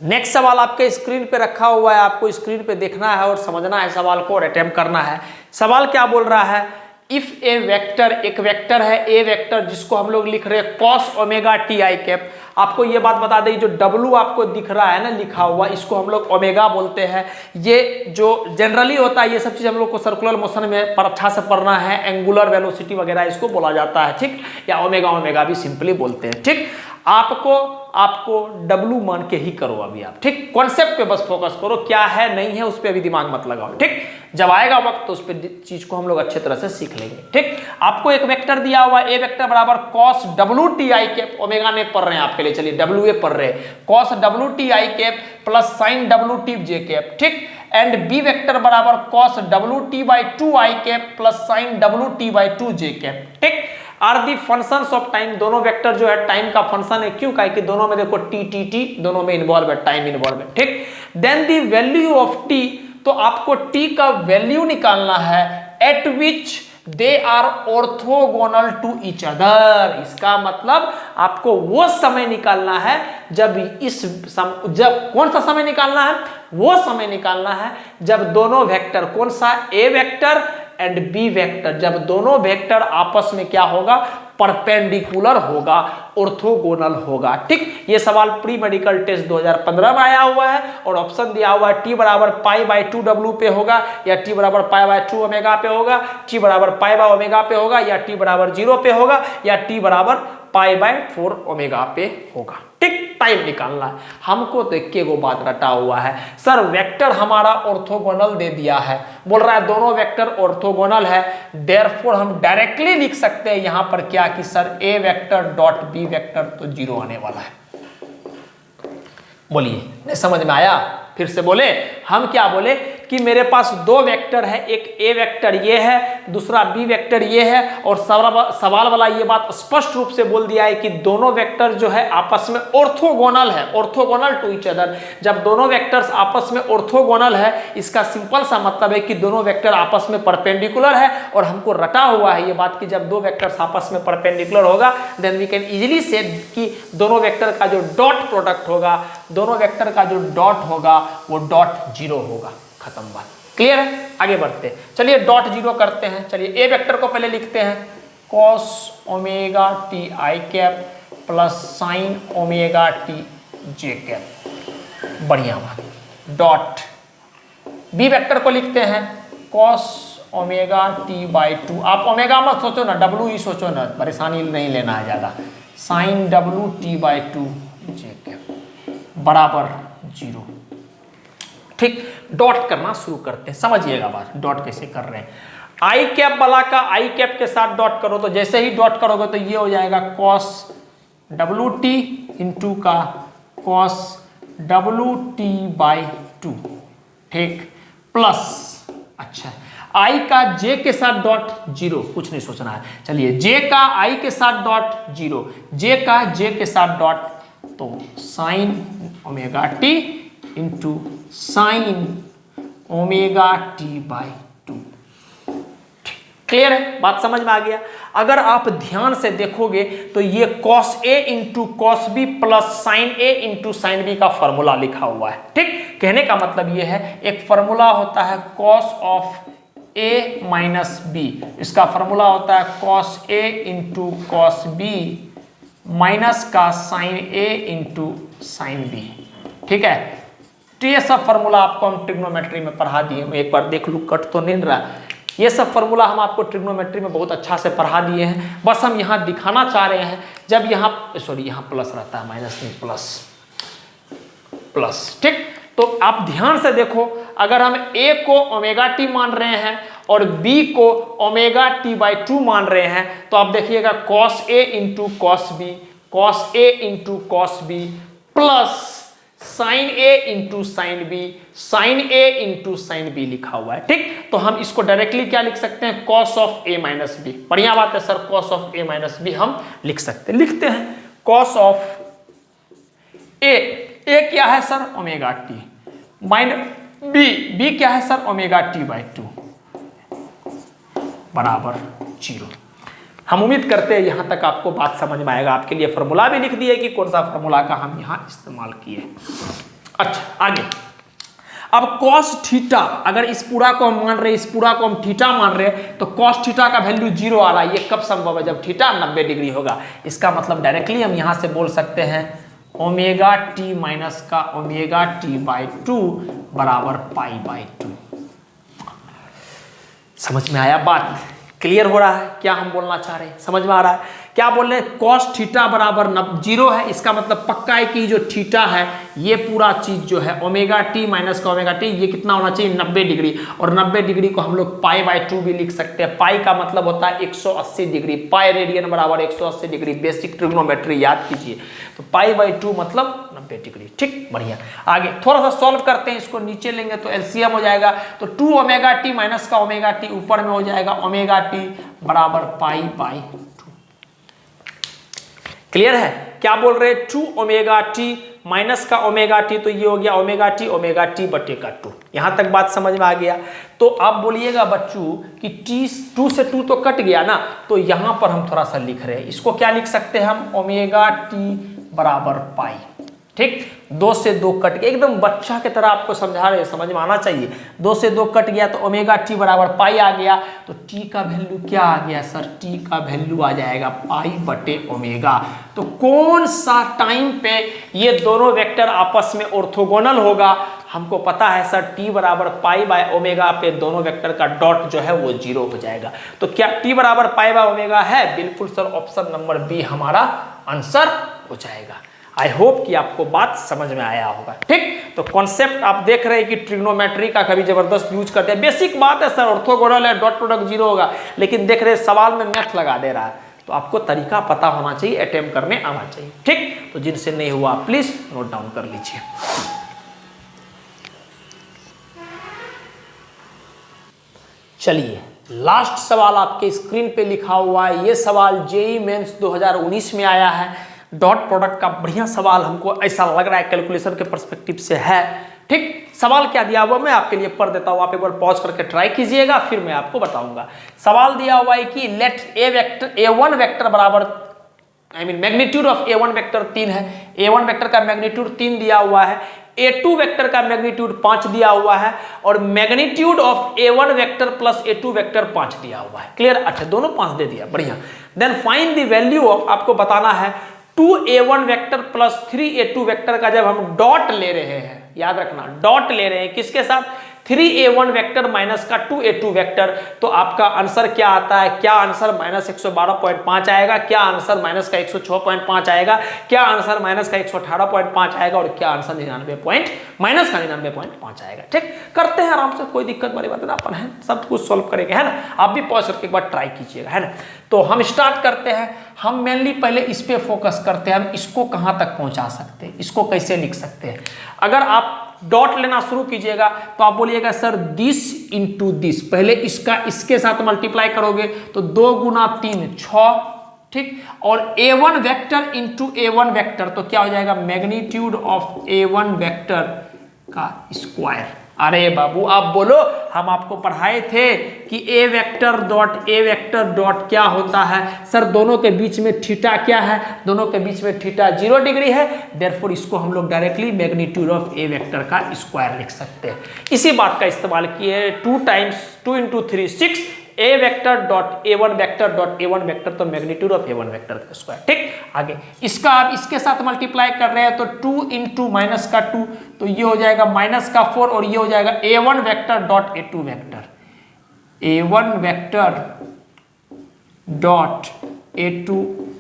नेक्स्ट सवाल आपके स्क्रीन पे रखा हुआ है, आपको स्क्रीन पे देखना है और समझना है सवाल को और अटेम्प्ट करना है। सवाल क्या बोल रहा है? इफ ए वेक्टर, एक वेक्टर है ए वेक्टर जिसको हम लोग लिख रहे हैं cos omega T I cap. आपको ये बात बता दें, जो W आपको दिख रहा है ना लिखा हुआ, इसको हम लोग ओमेगा बोलते हैं। ये जो जनरली होता है, ये सब चीज हम लोग को सर्कुलर मोशन में अच्छा से पढ़ना है, एंगुलर वेलोसिटी वगैरह इसको बोला जाता है, ठीक, या ओमेगा ओमेगा भी सिंपली बोलते हैं, ठीक। आपको W मान के ही करो अभी आप, ठीक, कॉन्सेप्ट पे बस फोकस करो, क्या है नहीं है उस पर अभी दिमाग मत लगाओ, ठीक। जब आएगा वक्त तो उस पर चीज को हम लोग अच्छे तरह से सीख लेंगे, ठीक। आपको एक वेक्टर दिया हुआ है, ए वेक्टर बराबर cos W T I cap, omega ने पढ़ रहे हैं आपके लिए, चलिए W ए पढ़ रहे हैं, cos W T I cap plus sin W T J cap, ठीक। एंड बी वेक्टर बराबर cos W T by 2 I cap plus sin W T by 2 J cap, ठीक। Are the functions of time, दोनों vector जो है time का function है, क्यों? कहे कि दोनों में देखो टी दोनों में इन्वॉल्व है, टाइम इन्वॉल्व है, ठीक। Then the value of T, तो आपको टी का वैल्यू निकालना है at which they are orthogonal to each other. इसका मतलब आपको वो समय निकालना है जब जब कौन सा समय निकालना है? वो समय निकालना है जब दोनों वेक्टर, कौन सा? ए वेक्टर एंड बी वेक्टर, जब दोनों वेक्टर आपस में क्या होगा? परपेंडिकुलर होगा, ऑर्थोगोनल होगा, ठीक। ये सवाल प्री मेडिकल टेस्ट 2015 में आया हुआ है और ऑप्शन दिया हुआ है टी बराबर पाई बाई 2 W पे होगा, या टी बराबर पाई बाई 2 ओमेगा पे होगा, टी बराबर पाई बाई ओमेगा पे होगा, या टी बराबर 0 पे होगा, या टी बराबर पाई बाई 4 ओमेगा पे होगा, ठीक। टाइम निकालना है हमको। तो एक वो बात रटा हुआ है, सर वेक्टर हमारा ऑर्थोगोनल दे दिया है, बोल रहा है दोनों वेक्टर ऑर्थोगोनल है, देयरफॉर हम डायरेक्टली लिख सकते हैं यहां पर क्या कि sir A vector dot B vector तो 0 आने वाला है। बोलिए, नहीं समझ में आया? फिर से बोले, हम क्या बोले कि मेरे पास दो वेक्टर है, एक ए वेक्टर ये है, दूसरा बी वेक्टर ये है, और सवाल वाला ये बात स्पष्ट रूप से बोल दिया है कि दोनों वेक्टर जो है आपस में ऑर्थोगोनल है, ऑर्थोगोनल टू ईच अदर। जब दोनों वेक्टर्स आपस में ऑर्थोगोनल है, इसका सिंपल सा मतलब है कि दोनों वेक्टर आपस में परपेंडिकुलर है, और हमको रटा हुआ है ये बात कि जब दो वेक्टर्स आपस में परपेंडिकुलर होगा देन वी कैन इजीली से कि दोनों वेक्टर का जो डॉट प्रोडक्ट होगा, दोनों वेक्टर का जो डॉट होगा वो डॉट 0 होगा। खत्म बात, क्लियर है? आगे बढ़ते हैं, चलिए डॉट 0 करते हैं। चलिए ए वेक्टर को पहले लिखते हैं cos omega T I cap plus sine omega T J cap, बढ़िया बात। डॉट बी वेक्टर को लिखते हैं cos ओमेगा टी बाई 2, आप ओमेगा मत सोचो ना, W ही सोचो ना, परेशानी नहीं लेना है ज़्यादा, sine W T by 2 J cap बराबर 0, ठीक। डॉट करना शुरू करते हैं, समझिएगा बात, डॉट कैसे कर रहे हैं। आई कैप वाला का आई कैप के साथ डॉट करो, तो जैसे ही डॉट करोगे तो ये हो जाएगा cos डब्लू टी इंटू का cos डब्लू टी बाई 2, ठीक, प्लस, अच्छा आई का जे के साथ डॉट 0, कुछ नहीं सोचना है। चलिए जे का आई के साथ डॉट 0, जे का जे के साथ डॉट, तो sine omega T into sine omega T by 2, clear है, बात समझ में आ गया। अगर आप ध्यान से देखोगे तो ये cos A into cos B plus sin A into sin B का फॉर्मूला लिखा हुआ है। ठीक, कहने का मतलब ये है, एक फॉर्मूला होता है cos of A minus B, इसका फॉर्मूला होता है cos A into cos B minus का sin A into sin B। ठीक है, तो ये सब फॉर्मूला आपको हम ट्रिग्नोमेट्री में पढ़ा दिए। एक बार देख लूँ, कट तो नहीं रहा। ये सब फॉर्मूला हम आपको ट्रिग्नोमेट्री में बहुत अच्छा से पढ़ा दिए हैं। बस हम यहाँ दिखाना चाह रहे हैं, जब यहाँ सॉरी यहाँ प्लस रहता है, माइनस नहीं प्लस। ठीक, तो आप ध्यान से देखो, अगर हम A को ओमेगा टी मान रहे हैं और B को ओमेगा टी बाई 2 मान रहे हैं, तो आप देखिएगा cos A into cos B, cos A into cos B plus sin A into sin B, sin A into sin B लिखा हुआ है। ठीक, तो हम इसको डायरेक्टली क्या लिख सकते हैं, cos of A minus B। बढ़िया बात है sir, cos of A minus B हम लिखते हैं cos ऑफ A क्या है sir, omega T, minus B क्या है सर, ओमेगा टी बाई 2 बराबर 0। हम उम्मीद करते हैं यहां तक आपको बात समझ में आएगा। आपके लिए फॉर्मूला भी लिख दिए कि कौन सा फॉर्मूला का हम यहां इस्तेमाल किए। अच्छा, आगे अब cos थीटा, अगर इस पूरा को हम मान रहे हैं, इस पूरा को हम थीटा मान रहे हैं, तो cos थीटा का वैल्यू 0 आ रहा है। ये कब संभव है, जब थीटा 90 डिग्री होगा। इसका मतलब डायरेक्टली हम यहां से बोल सकते हैं ओमेगा टी माइनस का ओमेगा टी बाई 2 बराबर पाई बाई 2। समझ में आया, बात क्लियर हो रहा है, क्या हम बोलना चाह रहे हैं, समझ में आ रहा है। क्या बोल रहे हैं, cos थीटा बराबर 0 है। इसका मतलब पक्का है कि जो थीटा है, ये पूरा चीज जो है ओमेगा टी माइनस का ओमेगा टी, ये कितना होना चाहिए, 90 डिग्री। और 90 डिग्री को हम लोग पाई बाई 2 भी लिख सकते हैं। पाई का मतलब होता है 180 डिग्री, पाई रेडियन बराबर 180 डिग्री। बेसिक ट्रिग्नोमेट्री याद कीजिए, तो पाई बाई 2 मतलब 90 डिग्री। ठीक, बढ़िया। आगे थोड़ा सा सॉल्व करते हैं, इसको नीचे लेंगे तो एलसीएम हो जाएगा, तो 2 ओमेगा टी माइनस का ओमेगा टी ऊपर में हो जाएगा ओमेगा टी बराबर पाई बाई 2। क्लियर है, क्या बोल रहे हैं, 2 ओमेगा टी माइनस का ओमेगा टी, तो ये हो गया ओमेगा टी बटे का 2। यहां तक बात समझ में आ गया। तो आप बोलिएगा बच्चों कि टी 2 से 2 तो कट गया ना, तो यहां पर हम थोड़ा सा लिख रहे हैं, इसको क्या लिख सकते हैं हम, ओमेगा टी बराबर पाई। ठीक, 2 से 2 कट गया, एकदम बच्चा की तरह आपको समझा रहे हैं, समझ में आना चाहिए। 2 से 2 कट गया तो ओमेगा टी बराबर पाई आ गया। तो टी का वैल्यू क्या आ गया सर, टी का वैल्यू आ जाएगा पाई बटे ओमेगा। तो कौन सा टाइम पे ये दोनों वेक्टर आपस में ऑर्थोगोनल होगा, हमको पता है सर, टी बराबर पाई बाय ओमेगा पे दोनों वेक्टर का डॉट जो है वो 0 हो जाएगा। तो क्या टी बराबर पाई बाय ओमेगा है, बिल्कुल सर, ऑप्शन नंबर बी हमारा आंसर हो जाएगा। आई होप कि आपको बात समझ में आया होगा। ठीक, तो कॉन्सेप्ट आप देख रहे हैं कि ट्रिग्नोमेट्री का कभी जबरदस्त यूज करते हैं। बेसिक बात है सर, ऑर्थोगोनल है, डॉट प्रोडक्ट 0 होगा, लेकिन देख रहे हैं सवाल में मैथ लगा दे रहा है। तो आपको तरीका पता होना चाहिए, अटेम्प्ट करने आना चाहिए। ठीक, तो जिनसे नहीं हुआ प्लीज नोट डाउन कर लीजिए। चलिए, लास्ट सवाल आपके स्क्रीन पे लिखा हुआ है। ये सवाल जेईई मेंस 2019 में आया है। डॉट प्रोडक्ट का बढ़िया सवाल हमको ऐसा लग रहा है कैलकुलेशन के पर्सपेक्टिव से है। ठीक, सवाल क्या दिया हुआ मैं आपके लिए पढ़ देता हूं, आप एक बार पॉज करके ट्राई कीजिएगा, फिर मैं आपको बताऊंगा। सवाल दिया हुआ है कि लेट A1 वेक्टर बराबर मैग्नीट्यूड ऑफ A1 वेक्टर 3 है। A1 वेक्टर का मैग्नीट्यूड 3 दिया हुआ है, A2 वेक्टर का मैग्नीट्यूड 5 दिया हुआ है, और magnitude of A1 vector plus A2 vector 5 दिया हुआ है। क्लियर, अच्छा, दोनों 5 दे दिया, बढ़िया। Then find the value of, आपको बताना है 2A1 vector plus 3A2 vector का जब हम डॉट ले रहे हैं, याद रखना डॉट ले रहे हैं किसके साथ, 3A1 वेक्टर माइनस का 2A2 वेक्टर, तो आपका आंसर क्या आता है, क्या आंसर माइनस 112.5 आएगा, क्या आंसर माइनस का 106.5 आएगा, क्या आंसर माइनस का 118.5 आएगा, और क्या आंसर माइनस का 99.5 आएगा। ठीक, करते हैं आराम से, कोई दिक्कत वाली बात नहीं, अपन है सब कुछ सॉल्व करेंगे, है ना। आप भी पॉज करके एक बार ट्राई कीजिएगा, है ना। तो हम स्टार्ट करते हैं। हम मेनली पहले इस पे फोकस करते हैं, हम इसको कहाँ तक पहुँचा सकते हैं, इसको कैसे लिख सकते हैं। अगर आप डॉट लेना शुरू कीजिएगा तो आप बोलिएगा सर दिस इंटू दिस, पहले इसका इसके साथ मल्टीप्लाई करोगे तो 2 गुना 3 6। ठीक, और A1 vector into A1 vector, तो क्या हो जाएगा, मैग्नीट्यूड ऑफ A1 वेक्टर का स्क्वायर। अरे बाबू आप बोलो, हम आपको पढ़ाए थे कि ए वेक्टर डॉट क्या होता है सर, दोनों के बीच में थीटा क्या है, दोनों के बीच में थीटा 0 डिग्री है, देयरफॉर इसको हम लोग directly magnitude of A vector का स्क्वायर लिख सकते हैं। इसी बात का इस्तेमाल किए 2 times 2 × 3 6 A vector dot A one vector तो magnitude of A one vector का स्क्वायर। ठीक, आगे इसका आप इसके साथ मल्टीप्लाई कर रहे हैं तो 2 × -2 तो ये हो जाएगा -4 और ये हो जाएगा A one vector dot A two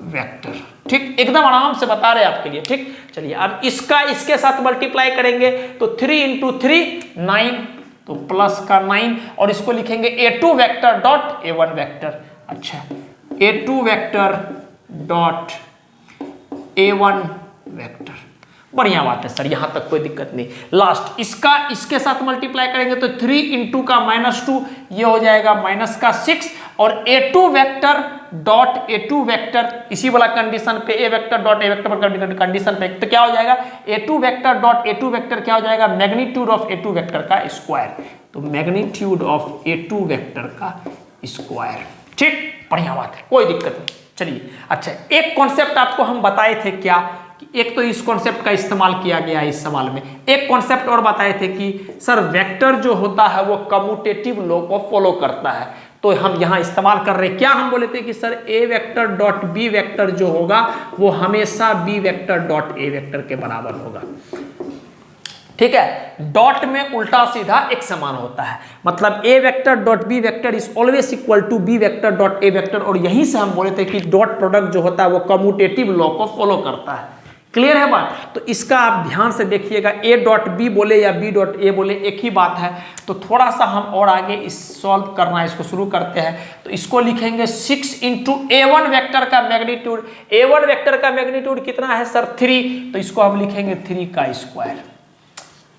vector. ठीक, एकदम आराम से बता रहे हैं आपके लिए। ठीक, चलिए अब इसका इसके साथ मल्टीप्लाई करेंगे तो 3 × 3 9 तो प्लस का 9 और इसको लिखेंगे A two vector dot A one vector. अच्छा, A two vector dot A one vector, बढ़िया बात है सर, यहां तक कोई दिक्कत नहीं। लास्ट इसका इसके साथ मल्टीप्लाई करेंगे तो 3 × का -2 ये हो जाएगा -6 और A2 vector dot A2 vector इसी वाला कंडीशन पे ए वेक्टर डॉट ए वेक्टर पर कंडीशन पे तो क्या हो जाएगा A2 vector dot A2 vector क्या हो जाएगा मैग्नीट्यूड ऑफ ए2 वेक्टर का स्क्वायर। तो मैग्नीट्यूड ऑफ ए2 वेक्टर का स्क्वायर। ठीक, बढ़िया बात है, कोई दिक्कत नहीं। चलिए अच्छा, एक कॉन्सेप्ट आपको हम बताए थे क्या कि एक तो इस कॉन्सेप्ट का इस्तेमाल किया गया है इस सवाल में, एक कॉन्सेप्ट और बताए थे कि सर वेक्टर जो होता है वो कम्यूटेटिव लॉ को फॉलो करता है। तो हम यहां इस्तेमाल कर रहे हैं क्या, हम बोले थे कि sir A vector dot B vector जो होगा वो हमेशा B vector dot A vector के बराबर होगा। ठीक है, डॉट में उल्टा सीधा एक समान होता है, मतलब A vector dot B vector is always equal to B vector dot A vector. और यहीं से हम बोले थे कि डॉट प्रोडक्ट जो होता है वो कम्यूटेटिव लॉ को फॉलो करता है। क्लियर है बात? तो इसका आप ध्यान से देखिएगा, ए डॉट बी बोले या बी डॉट ए बोले एक ही बात है। तो थोड़ा सा हम और आगे इस सॉल्व करना है, इसको शुरू करते हैं। तो इसको लिखेंगे 6 × ए1 वेक्टर का मैग्नीट्यूड। ए1 वेक्टर का मैग्नीट्यूड कितना है सर 3, तो इसको हम लिखेंगे 3 का स्क्वायर।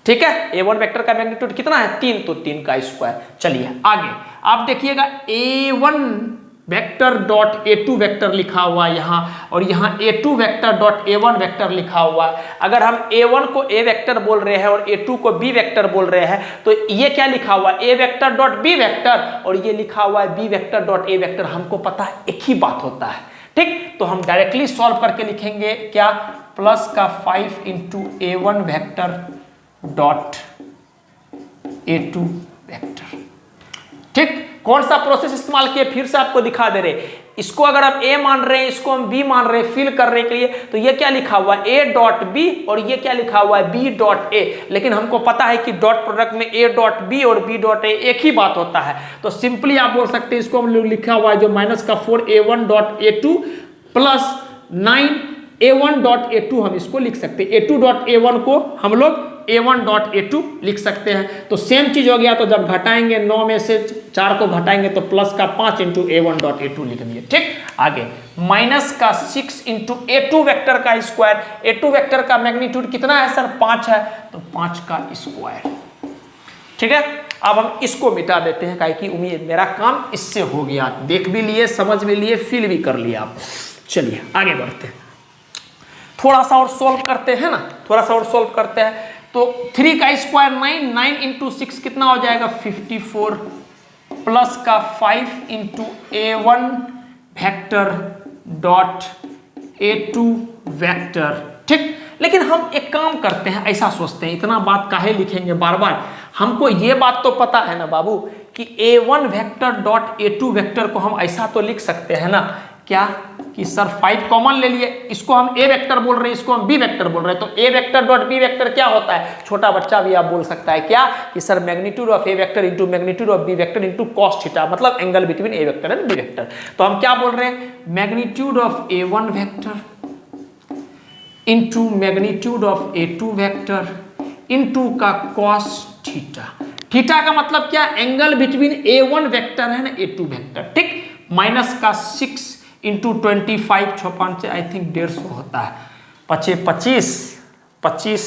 ठीक है, ए1 वेक्टर का मैग्नीट्यूड कितना है 3, तो 3 का स्क्वायर। चलिए आगे आप देखिएगा A1 vector dot A2 vector लिखा हुआ है यहाँ, और यहाँ A2 vector dot A one vector लिखा हुआ है। अगर हम ए1 को ए वेक्टर बोल रहे हैं और ए2 को बी वेक्टर बोल रहे हैं तो ये क्या लिखा हुआ है A vector dot B vector, और ये लिखा हुआ है B vector dot A vector. हमको पता है एक ही बात होता है। ठीक, तो हम डायरेक्टली सॉल्व करके लिखेंगे क्या, प्लस का 5 × A1 vector dot A2 vector. ठीक, कौन सा प्रोसेस इस्तेमाल किए फिर से आपको दिखा दे रहे। इसको अगर हम ए मान रहे हैं, इसको हम बी मान रहे हैं फिल करने के लिए, तो ये क्या लिखा हुआ है ए डॉट बी और ये क्या लिखा हुआ है बी डॉट ए। लेकिन हमको पता है कि डॉट प्रोडक्ट में ए डॉट बी और बी डॉट ए एक ही बात होता है। तो सिंपली आप बोल सकते हैं इसको हम लोग लिखा हुआ है जो -4 A1 dot A2 plus 9 A1 dot A2 हम इसको लिख सकते हैं। ए2 डॉट ए1 को हम लोग a1 डॉट a2 लिख सकते हैं। तो सेम चीज हो गया। तो जब घटाएंगे 9 में से 4 को घटाएंगे तो प्लस का 5 × a1 डॉट a2 लिख दिए। ठीक, आगे माइनस का 6 × a2 वेक्टर का स्क्वायर। a2 वेक्टर का मैग्नीट्यूड कितना है सर 5 है, तो 5 का स्क्वायर। ठीक है, अब हम इसको मिटा देते हैं, काहे कि उम्मीद मेरा काम इससे हो गया। देख भी लिए, समझ भी लिए, फील भी कर लिया आप। चलिए आगे बढ़ते हैं, थोड़ा सा और सोल्व करते हैं ना, थोड़ा सा और सोल्व करते हैं। तो 3 का स्क्वायर 9 × 6 कितना हो जाएगा 54 प्लस का 5 × a1 vector dot a2 vector. ठीक, लेकिन हम एक काम करते हैं, ऐसा सोचते हैं इतना बात काहे लिखेंगे बार बार। हमको ये बात तो पता है ना बाबू कि a1 vector dot a2 vector को हम ऐसा तो लिख सकते हैं ना क्या कि सर 5 कॉमन ले लिए, इसको हम ए वेक्टर बोल रहे हैं, इसको हम बी वेक्टर बोल रहे हैं। तो ए वेक्टर डॉट बी वेक्टर क्या होता है, छोटा बच्चा भी आप बोल सकता है क्या कि sir magnitude of A vector into magnitude of B vector into cos theta, मतलब angle between A vector and B vector. तो हम क्या बोल रहे हैं magnitude of A one vector into magnitude of A two vector into का कॉस थीटा। थीटा का मतलब क्या, एंगल बिटवीन ए1 वेक्टर है ना ए2 वेक्टर। ठीक, माइनस का 6 × 25 5 आई थिंक 150 होता है, 25 25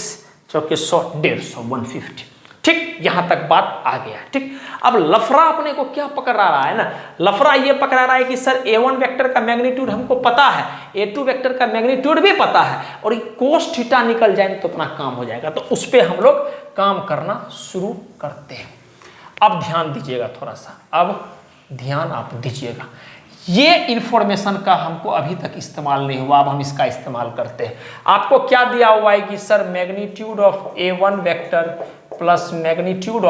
चौके 100 150 150। ठीक, यहां तक बात आ गया। ठीक, अब लफड़ा अपने को क्या पकड़ा रहा है ना, लफड़ा ये पकड़ा रहा है कि सर a1 वेक्टर का मैग्नीट्यूड हमको पता है, a2 वेक्टर का मैग्नीट्यूड भी पता है, और कोस थीटा निकल जाए तो अपना काम हो जाएगा। तो उस पर हम लोग काम करना शुरू करते हैं। अब ध्यान दीजिएगा थोड़ा सा, अब ध्यान आप दीजिएगा, ये इंफॉर्मेशन का हमको अभी तक इस्तेमाल नहीं हुआ, अब हम इसका इस्तेमाल करते हैं। आपको क्या दिया हुआ है कि sir magnitude of a1 vector plus magnitude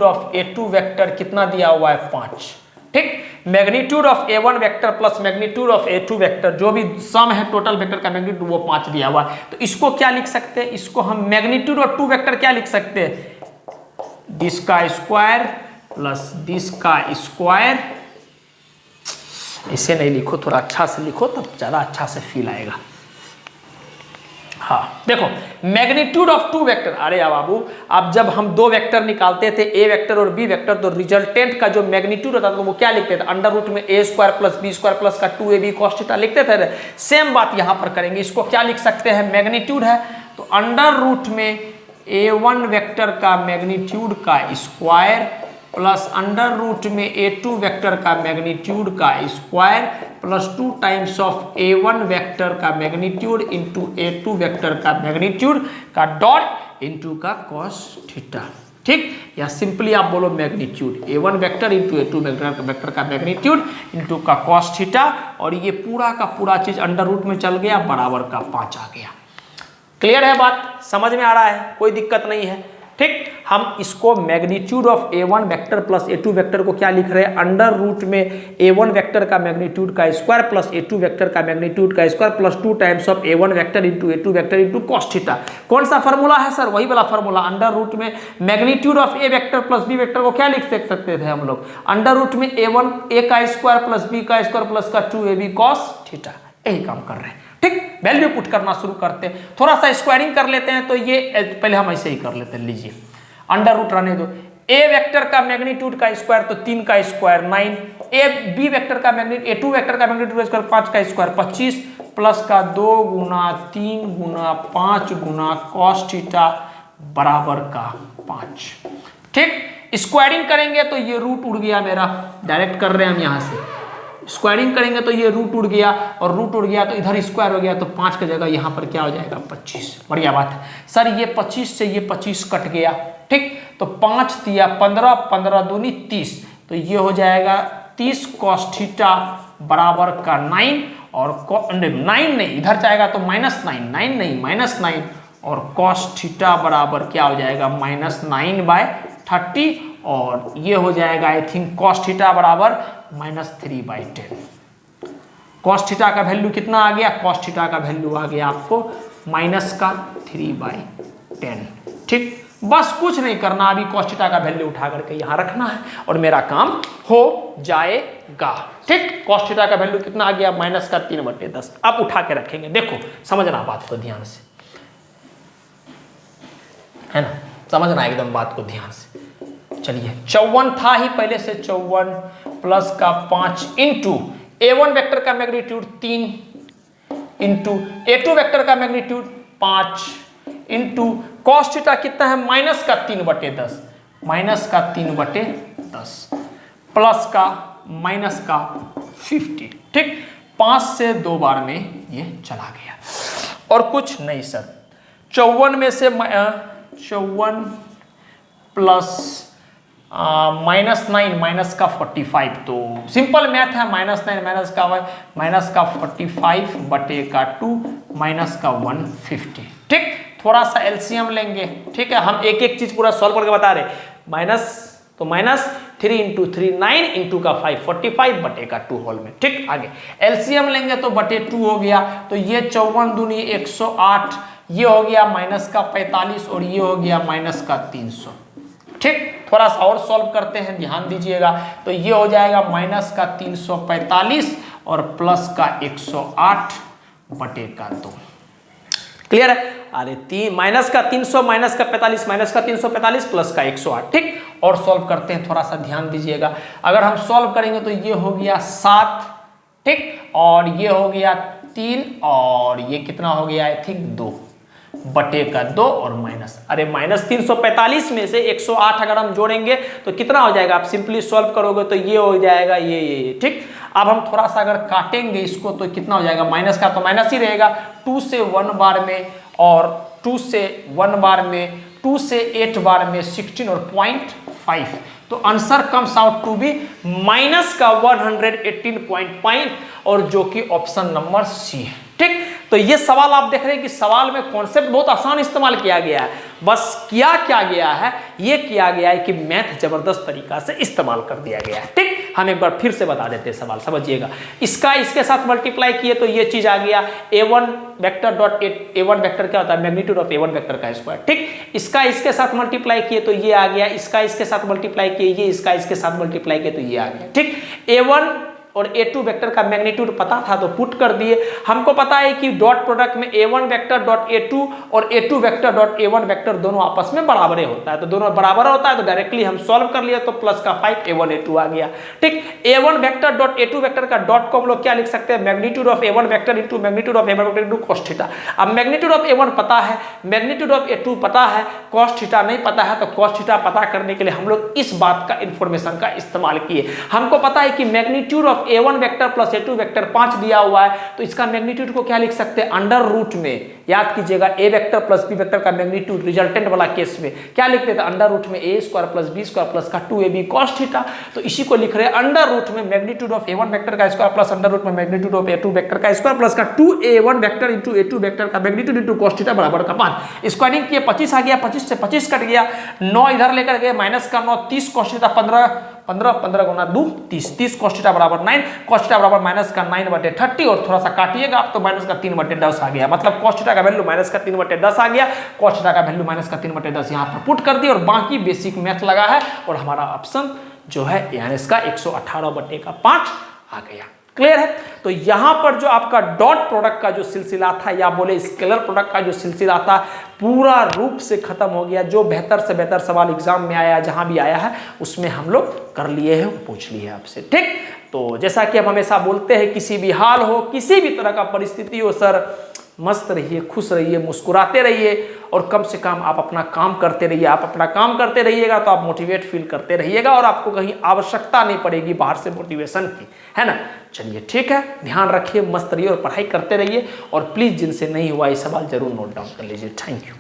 of a2 vector कितना दिया हुआ है 5। ठीक, magnitude of a1 vector plus magnitude of a2 vector जो भी सम है टोटल वेक्टर का मैग्नीट्यूड वो 5 दिया हुआ है। तो इसको क्या लिख सकते हैं, इसको हम मैग्नीट्यूड ऑफ 2 वेक्टर क्या लिख सकते हैं, दिस का स्क्वायर प्लस दिस का स्क्वायर। इसे नहीं लिखो, थोड़ा अच्छा से लिखो तब ज्यादा अच्छा से फील आएगा। हाँ देखो, मैग्नीट्यूड ऑफ 2 वेक्टर, अरे यार बाबू, अब जब हम 2 वेक्टर निकालते थे a वेक्टर और b वेक्टर, तो रिजल्टेंट का जो मैग्नीट्यूड होता था तो वो क्या लिखते थे, अंडर रूट में a square plus b square plus का 2ab cos थीटा लिखते थे। सेम बात यहां पर करेंगे, इसको क्या लिख सकते हैं, मैग्नीट्यूड है तो अंडर रूट में a1 वेक्टर का मैग्नीट्यूड का स्क्वायर प्लस अंडर रूट में a2 वेक्टर का मैग्नीट्यूड का square plus 2 times of a1 vector का मैग्नीट्यूड इंटू a2 वेक्टर का मैग्नीट्यूड का डॉट इंटू का cos थीटा। ठीक, या सिंपली आप बोलो magnitude a1 vector into a2 vector का मैग्नीट्यूड इंटू का cos थीटा, और ये पूरा का पूरा चीज अंडर रूट में चल गया, बराबर का 5 आ गया। क्लियर है बात, समझ में आ रहा है, कोई दिक्कत नहीं है। ठीक, हम इसको magnitude of a1 vector plus a2 vector को क्या लिख रहे हैं, अंडर रूट में a1 वेक्टर का मैग्नीट्यूड का स्क्वायर प्लस a2 वेक्टर का मैग्नीट्यूड का square plus 2 times of a1 vector into a2 vector into cos theta. कौन सा फॉर्मूला है सर, वही वाला फॉर्मूला, अंडर रूट में magnitude of a vector plus b vector को क्या लिख सकते थे हम लोग, अंडर रूट में a का स्क्वायर प्लस b का स्क्वायर प्लस का 2ab cos थीटा। यही काम कर रहे हैं। ठीक, वैल्यू पुट करना शुरू करते हैं, थोड़ा सा स्क्वायरिंग कर लेते हैं। तो ये पहले हम ऐसे ही कर लेते हैं, लीजिए अंडर रूट रहने दो, a वेक्टर का मैग्नीट्यूड का स्क्वायर तो 3 का स्क्वायर 9, b वेक्टर का मैग्नीट्यूड a2 वेक्टर का मैग्नीट्यूड का स्क्वायर 5 का स्क्वायर 25 प्लस का 2 गुना 3 गुना 5 गुना cos थीटा बराबर का 5। ठीक, स्क्वायरिंग करेंगे तो ये रूट उड़ गया मेरा, डायरेक्ट कर रहे हैं हम यहाँ से, स्क्वायरिंग करेंगे तो ये रूट उड़ गया, और रूट उड़ गया तो इधर स्क्वायर हो गया, तो 5 की जगह यहाँ पर क्या हो जाएगा 25। बढ़िया बात है सर, ये 25 से ये 25 कट गया। ठीक, तो 5 दिया 15, 15 दूनी 30, तो ये हो जाएगा 30 cos थीटा बराबर का 9, और 9 नहीं इधर जाएगा तो -9, 9 नहीं -9, और cos थीटा बराबर क्या हो जाएगा -9/30, और ये हो जाएगा आई थिंक cos थीटा बराबर -3/10। cos थीटा का वैल्यू कितना आ गया, cos थीटा का वैल्यू आ गया आपको -3/10। ठीक, बस कुछ नहीं करना, अभी cos थीटा का वैल्यू उठा करके यहाँ रखना है और मेरा काम हो जाएगा। ठीक, cos थीटा का वैल्यू कितना आ गया -3/10। अब उठा के रखेंगे, देखो समझना बात को ध्यान से, है ना, समझना एकदम बात को ध्यान से। चलिए 54 था ही पहले से, 54 प्लस का 5 इंटू a1 वेक्टर का मैग्नीट्यूड 3 इंटू a2 वेक्टर का मैग्नीट्यूड 5 इंटू cos थीटा कितना है -3/10, -3/10 प्लस का -50। ठीक, 5 से 2 बार में ये चला गया, और कुछ नहीं सर। 54 में से 54 प्लस -9 माइनस का 45, तो सिंपल मैथ है, -9 माइनस का 45 बटे का 2 माइनस का 150। ठीक, थोड़ा सा एलसीएम लेंगे। ठीक है, हम एक एक चीज पूरा सॉल्व करके बता रहे, -3 इंटू 3 9 इंटू का 5 45 बटे का 2 होल में। ठीक, आगे एलसीएम लेंगे तो बटे 2 हो गया, तो ये 54 दूनी 108, ये हो गया -45, और ये हो गया -300। ठीक, थोड़ा सा और सॉल्व करते हैं, ध्यान दीजिएगा। तो ये हो जाएगा -345 और प्लस का 108 बटे का 2। क्लियर है, अरे -300 -45 -345 प्लस का 108। ठीक, और सॉल्व करते हैं, थोड़ा सा ध्यान दीजिएगा। अगर हम सॉल्व करेंगे तो ये हो गया 7, ठीक, और ये हो गया 3, और ये कितना हो गया आई थिंक 2। बटे का 2 और माइनस, अरे माइनस 345 में से 108 अगर हम जोड़ेंगे तो कितना हो जाएगा, आप सिंपली सॉल्व करोगे तो ये हो जाएगा ये, ठीक। अब हम थोड़ा सा अगर काटेंगे इसको तो कितना हो जाएगा, माइनस का तो माइनस ही रहेगा, 2 से 1 बार में और 2 से 1 बार में, 2 से 8 बार में 16 और 0.5, तो answer comes out to be minus का 118.5 और जो कि ऑप्शन नंबर सी है, ठीक। तो ये सवाल आप देख रहे हैं कि सवाल में कॉन्सेप्ट बहुत आसान इस्तेमाल किया गया है, बस क्या गया है, ये किया गया है कि मैथ जबरदस्त तरीका से इस्तेमाल कर दिया गया है, ठीक। हम एक बार फिर से बता देते हैं सवाल, समझिएगा। इसका इसके साथ मल्टीप्लाई किए तो ये चीज आ गया a1 vector dot a1 vector क्या होता है, मैग्नीट्यूड ऑफ a1 वेक्टर का स्क्वायर, ठीक। इसका इसके साथ मल्टीप्लाई किए तो ये आ गया, इसका इसके साथ मल्टीप्लाई किए ये, इसका इसके साथ मल्टीप्लाई किए तो ये आ गया, ठीक। a1 और a2 वेक्टर का मैग्नीट्यूड पता था तो पुट कर दिए। हमको पता है कि डॉट प्रोडक्ट में a1 वेक्टर डॉट a2 और a2 vector dot a1 vector दोनों आपस में बराबर होता है, तो दोनों बराबर होता है तो डायरेक्टली हम सॉल्व कर लिए तो प्लस का 5 a1 a2 आ गया, ठीक। a1 vector dot a2 vector का डॉट को हम लोग क्या लिख सकते हैं, magnitude of a1 vector into magnitude of a1 vector into cos theta. अब मैग्नीट्यूड ऑफ a1 पता है, मैग्नीट्यूड ऑफ a2 पता है, cos थीटा नहीं पता है, तो cos थीटा पता करने के लिए हम लोग इस बात का इंफॉर्मेशन का इस्तेमाल किए। हमको पता है कि magnitude of a1 vector plus a2 vector 5 दिया हुआ है, तो इसका मैग्नीट्यूड को क्या लिख सकते हैं, अंडर रूट में, याद कीजिएगा a vector plus b vector का मैग्नीट्यूड रिजल्टेंट वाला केस में क्या लिखते थे, अंडर रूट में a square plus b square plus का 2ab cos थीटा, तो इसी को लिख रहे हैं अंडर रूट में मैग्नीट्यूड ऑफ a1 वेक्टर का स्क्वायर प्लस अंडर रूट में मैग्नीट्यूड ऑफ a2 वेक्टर का स्क्वायर प्लस का 2a1 vector into a2 vector का मैग्नीट्यूड इनटू cos थीटा बराबर का 5। स्क्वायरिंग किए 25 आ गया, 25 से 25 कट गया, 9 इधर लेकर गए, माइनस का 9 30 cos थीटा 15 गुना 2 30 cos थीटा बराबर 9, cos थीटा बराबर माइनस का 9/30 और थोड़ा सा काटिएगा आप तो माइनस का 3/10 आ गया, मतलब cos थीटा का वैल्यू माइनस का 3/10 आ गया, cos थीटा का वैल्यू माइनस का 3/10 यहाँ पर पुट कर दिया और बाकी बेसिक मैथ लगा है और हमारा ऑप्शन जो है यानी इसका 118/5 आ गया। क्लियर है। तो यहां पर जो आपका डॉट प्रोडक्ट का जो सिलसिला था या बोले स्केलर प्रोडक्ट का जो सिलसिला था पूरा रूप से खत्म हो गया। जो बेहतर से बेहतर सवाल एग्जाम में आया, जहां भी आया है उसमें हम लोग कर लिए हैं, पूछ लिए आपसे, ठीक। तो जैसा कि हम हमेशा बोलते हैं, किसी भी हाल हो, किसी भी तरह का परिस्थिति हो सर, मस्त रहिए, खुश रहिए, मुस्कुराते रहिए और कम से कम आप अपना काम करते रहिए। आप अपना काम करते रहिएगा तो आप मोटिवेट फील करते रहिएगा और आपको कहीं आवश्यकता नहीं पड़ेगी बाहर से मोटिवेशन की, है ना। चलिए ठीक है, ध्यान रखिए, मस्त रहिए और पढ़ाई करते रहिए और प्लीज जिनसे नहीं हुआ ये सवाल जरूर नोट डाउन कर लीजिए। Thank you.